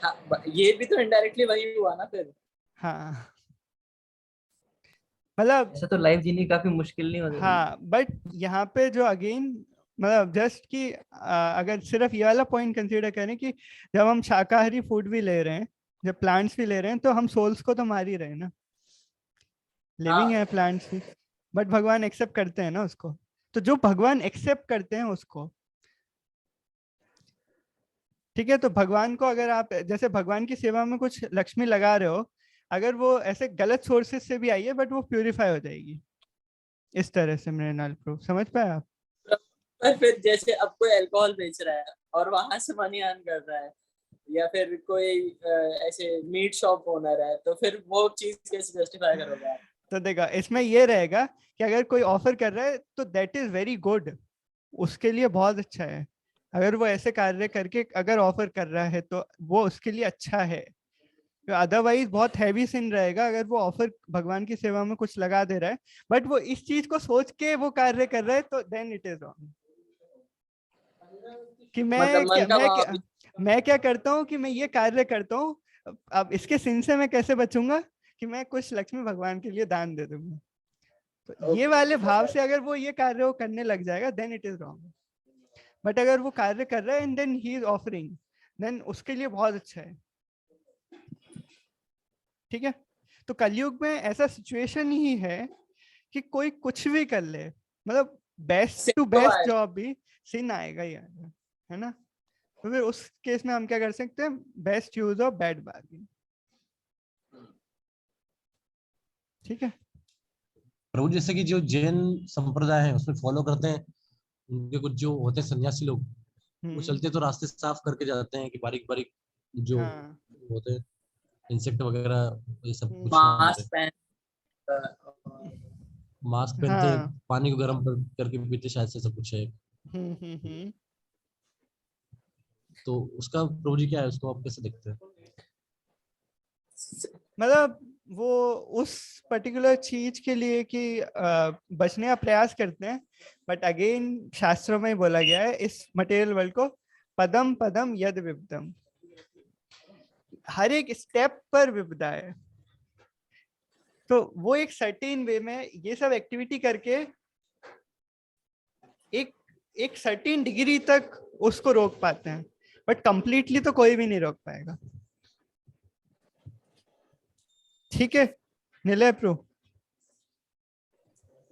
हाँ ये भी तो इनडायरेक्टली वही हुआ ना फिर।
हाँ मतलब
ऐसा तो लाइफ जीनी काफी मुश्किल नहीं हो जाएगी?
हाँ बट यहाँ पे जो अगेन मतलब जस्ट कि अगर सिर्फ ये वाला पॉइंट कंसीडर करें कि जब हम शाकाहारी फूड भी ले रहे हैं, जब प्लांट्स भी ले रहे हैं, तो हम सोल्स को तो मार ही रहे हैं ना, लिविंग है प्लांट्स भी, बट भगवान एक्सेप्ट करते हैं ना उसको। तो जो भगवान एक्सेप्ट करते हैं उसको, ठीक है, तो भगवान को अगर आप जैसे भगवान की सेवा में कुछ लक्ष्मी लगा रहे हो, अगर वो ऐसे गलत सोर्सेज से भी आई है बट वो प्यूरिफाई हो जाएगी, इस तरह से। मेरे नाल प्रो समझ पाए आप?
पर फिर जैसे अब कोई अल्कोहल बेच रहा है और वहां से मनी अर्न कर रहा है, या फिर कोई ऐसे मीट शॉप ओनर है, तो फिर वो चीज कैसे जस्टिफाई करोगे आप?
तो देखा, इसमें ये रहेगा कि अगर कोई ऑफर कर रहा है तो दैट इज वेरी गुड, उसके लिए बहुत अच्छा है। अगर वो ऐसे कार्य करके अगर ऑफर कर रहा है तो वो उसके लिए अच्छा है। अदरवाइज बहुत हैवी सिन रहेगा अगर वो ऑफर भगवान की सेवा में कुछ लगा दे रहा है बट वो इस चीज को सोच के वो कार्य कर रहा है, तो देन इट इज रॉन्ग। कि
मतलब मन का भाव
मैं क्या करता हूँ कि मैं ये कार्य करता हूँ, अब इसके सिन से मैं कैसे बचूंगा कि मैं कुछ लक्ष्मी भगवान के लिए दान दे दूंगा। तो ये वाले भाव से अगर वो ये कार्य वो करने लग जाएगा then it is wrong. But अगर वो कार्य कर रहा है and then he is offering, then उसके लिए बहुत अच्छा है। ठीक है, तो कलयुग में ऐसा सिचुएशन ही है कि कोई कुछ भी कर ले, मतलब बेस्ट टू बेस्ट जॉब भी सिन आएगा ही आएगा, है ना। तो फिर उस केस में हम क्या कर सकते हैं, best use of bad bargain. ठीक है
प्रभु, जैसे कि जो जैन संप्रदाय है उसमें फॉलो करते हैं, उनके कुछ जो होते हैं सन्यासी लोग, वो चलते तो रास्ते साफ करके जाते हैं कि बारीक बारीक जो होते हैं इंसेक्ट वगैरह ये सब कुछ मास्क पहनते हैं, पानी को गर्म करके पीते, शायद से सब कुछ है। तो उसका प्रभु जी क्या है, उसको आप कैसे देखते हैं?
मतलब वो उस पर्टिकुलर चीज के लिए कि बचने का प्रयास करते हैं, बट अगेन शास्त्रों में बोला गया है इस मटेरियल वर्ल्ड को पदम पदम यद विपदम, हर एक स्टेप पर विपदा है। तो वो एक सर्टेन वे में ये सब एक्टिविटी करके एक सर्टेन डिग्री तक उसको रोक पाते हैं, बट कंप्लीटली तो कोई भी नहीं रोक पाएगा। ठीक है निलय प्रो,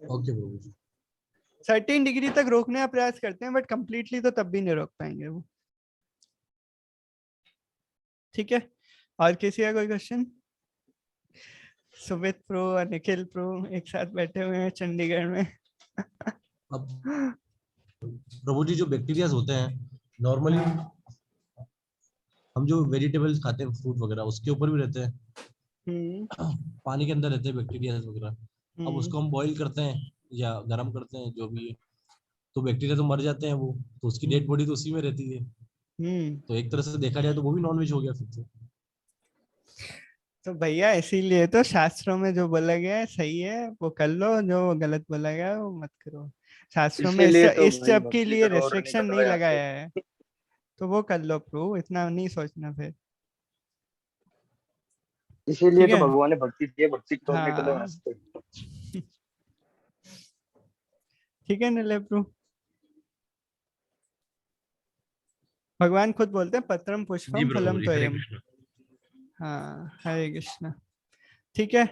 ओके प्रभु,
सर्टेन डिग्री तक रोकने का प्रयास करते हैं, बट कंप्लीटली तो तब भी नहीं रोक पाएंगे वो। ठीक है, और किसी का कोई क्वेश्चन? सुमित प्रो और निखिल प्रो एक साथ बैठे हुए हैं चंडीगढ़ में।
अब प्रभु जी जो बैक्टीरिया होते हैं नॉर्मली हम जो वेजिटेबल्स खाते हैं, फ्रूट वगैरह, उसके ऊपर भी रहते हैं, पानी के अंदर रहते हैं बैक्टीरिया वगैरह। अब उसको हम बॉईल करते हैं या गर्म करते हैं जो भी है, तो बैक्टीरिया तो मर जाते हैं वो, तो उसकी डेड बॉडी तो उसी में रहती है। तो एक तरह से देखा जाए तो वो भी नॉनवेज हो गया फिर
तो भैया इसीलिए तो शास्त्रों में जो बोला गया है सही है वो कर लो, जो गलत बोला गया है वो मत करो। शास्त्रों में इस सब के लिए रेस्ट्रिक्शन नहीं लगाया है, तो वो कर लो प्रूव, इतना नहीं सोचना फिर।
इसीलिए तो भगवान ने भक्ति दी है, भक्ति तोड़ने के लिए।
ठीक है निलय प्रूव, भगवान खुद बोलते हैं पत्रम पुष्पम फलम तोयम। हाँ हरे कृष्णा। ठीक है,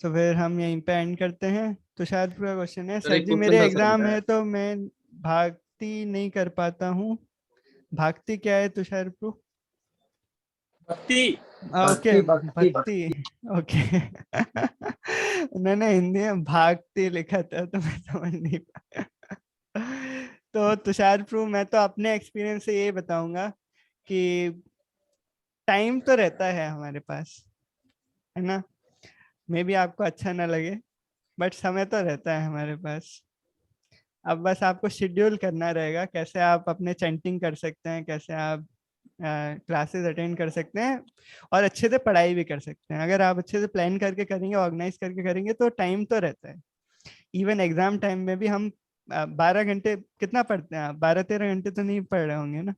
तो फिर हम यहीं पे एंड करते हैं। तो शायद पूरा क्वेश्चन है, सर जी मेरे एग्जाम है तो मैं भागती नहीं कर पाता हूँ। भागती क्या है तुषार प्रो?
भक्ति।
ओके भक्ति, ओके। उन्होंने हिंदी में भागती लिखा था तो मैं समझ नहीं पाया। तो तुषार प्रो, मैं तो अपने एक्सपीरियंस से ये बताऊंगा कि टाइम तो रहता है हमारे पास, है ना। मे बी आपको अच्छा ना लगे बट समय तो रहता है हमारे पास। अब बस आपको शेड्यूल करना रहेगा, कैसे आप अपने चैंटिंग कर सकते हैं, कैसे आप क्लासेस अटेंड कर सकते हैं और अच्छे से पढ़ाई भी कर सकते हैं। अगर आप अच्छे से प्लान करके करेंगे, ऑर्गेनाइज करके करेंगे तो टाइम तो रहता है। इवन एग्जाम टाइम में भी हम 12 घंटे कितना पढ़ते हैं आप? 12-13 घंटे तो नहीं पढ़ रहे होंगे ना,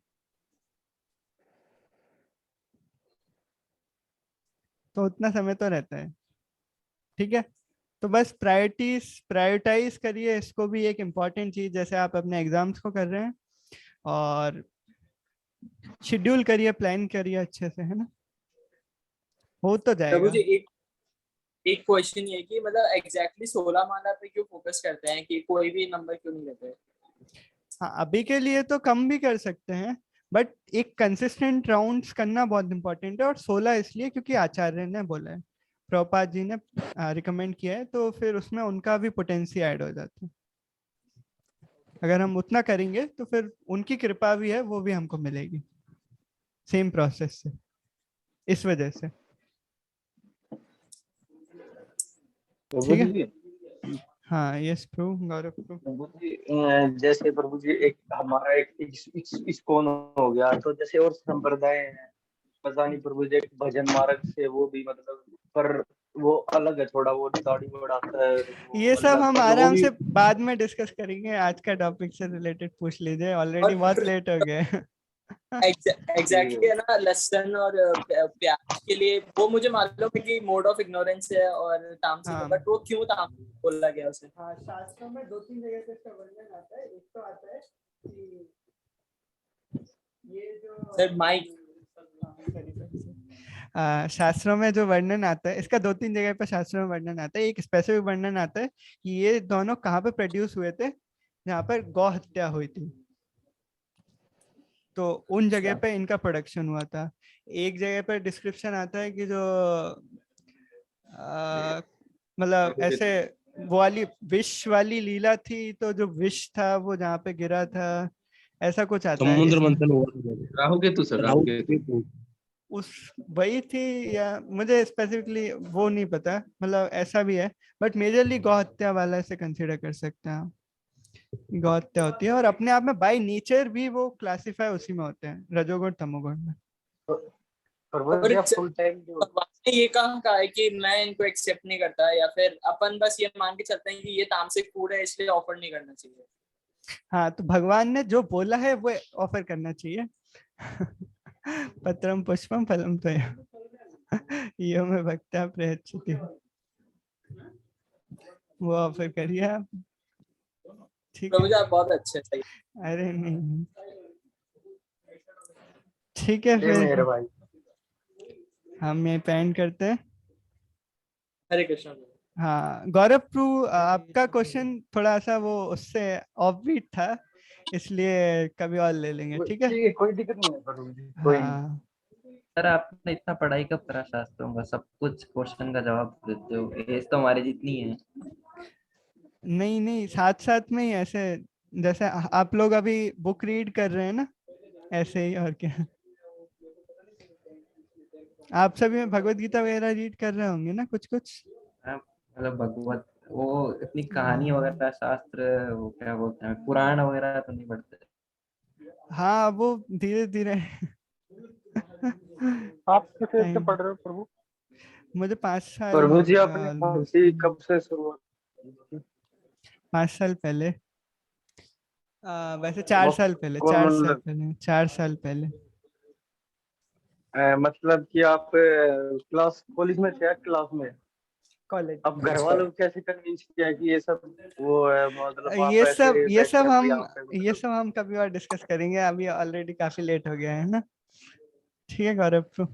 तो उतना समय तो रहता है। ठीक है, तो बस प्रायोरिटाइज करिए इसको भी, एक इम्पॉर्टेंट चीज जैसे आप अपने एग्जाम्स को कर रहे हैं, और शेड्यूल करिए, प्लान करिए अच्छे से, है ना, हो तो जाएगा।
एक क्वेश्चन ये कि मतलब एग्जैक्टली 16 माला पे क्यों फोकस करते हैं, कि कोई भी नंबर क्यों नहीं लेते?
हाँ अभी के लिए तो कम भी कर सकते हैं, बट एक कंसिस्टेंट राउंड्स करना बहुत इंपॉर्टेंट है। और 16 इसलिए क्योंकि आचार्य ने बोला है, प्रभुपाद जी ने रिकमेंड किया है, तो फिर उसमें उनका भी पोटेंसी ऐड हो जाता है। अगर हम उतना करेंगे तो फिर उनकी कृपा भी है, वो भी हमको मिलेगी सेम प्रोसेस से, इस वजह से। ठीक है, हाँ यस प्रभु, गौरव प्रभु।
जैसे प्रभु जी एक हमारा एक इस्कॉन हो गया, तो जैसे और संप्रदाय है, पता नहीं प्रभु जी, भजन मार्ग से वो भी मतलब, पर वो अलग है थोड़ा, वो दाढ़ी बढ़ाता है।
ये सब हम आराम से बाद में डिस्कस करेंगे, आज का टॉपिक से रिलेटेड पूछ लीजिए, ऑलरेडी बहुत लेट हो गया है।
एग्जैक्टली है ना, लहसुन और प्याज के लिए वो मुझे मालूम है कि मोड ऑफ इग्नोरेंस है और तामसिक है, बट वो क्यों तामसिक बोला गया उसे?
हाँ, शास्त्रों में 2-3 जगह पे इसका वर्णन आता है। एक तो आता है कि ये जो
सर माइक
शास्त्रों में जो वर्णन आता है, इसका 2-3 जगह पे शास्त्रों में वर्णन आता है। एक स्पेसिफिक वर्णन आता है कि ये दोनों कहाँ पे प्रोड्यूस हुए थे, जहाँ पर गौ हत्या हुई थी, तो उन जगह पे इनका प्रोडक्शन हुआ था। एक जगह पर डिस्क्रिप्शन आता है कि जो मतलब ऐसे वो वाली विष वाली लीला थी, तो जो विष था वो जहाँ पे गिरा था, ऐसा कुछ आता है।
समुद्र मंथन हुआ था, राहु केतु सर, राहु केतु
उस वही थी, या मुझे स्पेसिफिकली वो नहीं पता, मतलब ऐसा भी है, बट मेजरली गौ हत्या वाला से कंसीडर कर सकते हैं। गौ हत्या होती है और अपने आप में बाय नेचर भी वो क्लासिफाई उसी में होते हैं, रजोगुण तमोगुण में।
और भगवान ने ये कहा है कि मैं इनको एक्सेप्ट नहीं करता, या फिर अपन बस ये मान के चलते हैं कि ये तामसिक फूड है इसलिए ऑफर नहीं करना चाहिए?
हाँ, तो भगवान ने जो बोला है वो ऑफर करना चाहिए। पत्रम पुष्पम फलम त्वया यो में भक्त्या प्रयच्छति, वो ऑफर करिए आप। ठीक है,
आप बहुत अच्छे हैं।
अरे नहीं, ठीक है फिर हम ये पैन करते हैं।
हरे कृष्ण।
हाँ गौरव प्रभु, आपका क्वेश्चन थोड़ा सा वो उससे ऑफबीट था, इसलिए कभी और ले लेंगे, ठीक है?
कोई दिक्कत नहीं है।
हाँ
सर आपने इतना पढ़ाई कब करा शास्त्रों का, सब कुछ क्वेश्चन का जवाब देते हो, एज तो हमारी जितनी है।
नहीं नहीं, साथ साथ में ही ऐसे, जैसे आप लोग अभी बुक रीड कर रहे हैं ना, ऐसे ही। और क्या, आप सभी में भगवत गीता वगैरह रीड कर रहे होंगे ना कुछ कुछ?
मतलब भगवत वो इतनी कहानी वगैरह शास्त्र, वो क्या बोलते हैं, पुराण वगैरह तो नहीं पढ़ते।
हाँ वो धीरे धीरे।
आप किस एज से पढ़ रहे हो प्रभु?
मुझे 5 साल
प्रभु जी
हो
आपने
गया,
फांसी कब से शुरुआत?
5 साल पहले। वैसे 4 साल पहले, 4 साल पहले।
मतलब कि आप क्लास कॉलेज में थे, क्लास में?
कॉलेज।
अब घर वालों कैसे कन्विंस किया कि ये सब वो है, मतलब आप
ये
ऐसे
सब हम कभी और डिस्कस करेंगे, अभी ऑलरेडी काफी लेट हो गया है ना। ठीक है गौरव,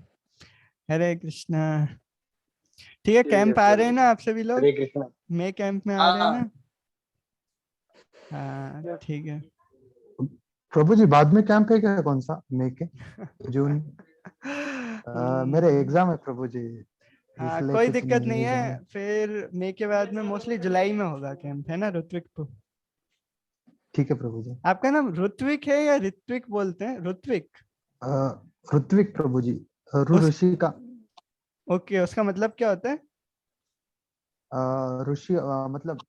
हरे कृष्णा। ठीक है, कैंप आ रहे हैं ना आप सभी लोग?
हरे कृष्णा।
मैं कैंप में आ रहे हैं ना? हाँ ठीक है।
प्रभु जी बाद में कैंप है क्या? कौन सा? मई के जून? मेरे एग्जाम है प्रभु जी।
हाँ कोई दिक्कत नहीं है, फिर मई के बाद में मोस्टली जुलाई में होगा कैंप, है ना ऋत्विक?
ठीक है प्रभु जी।
आपका नाम ऋत्विक है या ऋत्विक बोलते हैं? ऋत्विक।
ऋत्विक प्रभु जी, ऋषि का।
ओके, उसका मतलब क्या होता है?
ऋषि मतलब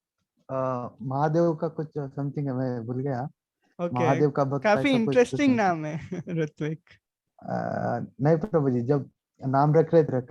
महादेव का कुछ समथिंग है, मैं भूल गया। महादेव का भक्त,
काफी इंटरेस्टिंग नाम है ऋत्विक।
नहीं प्रभु जी, जब नाम रख रहे थे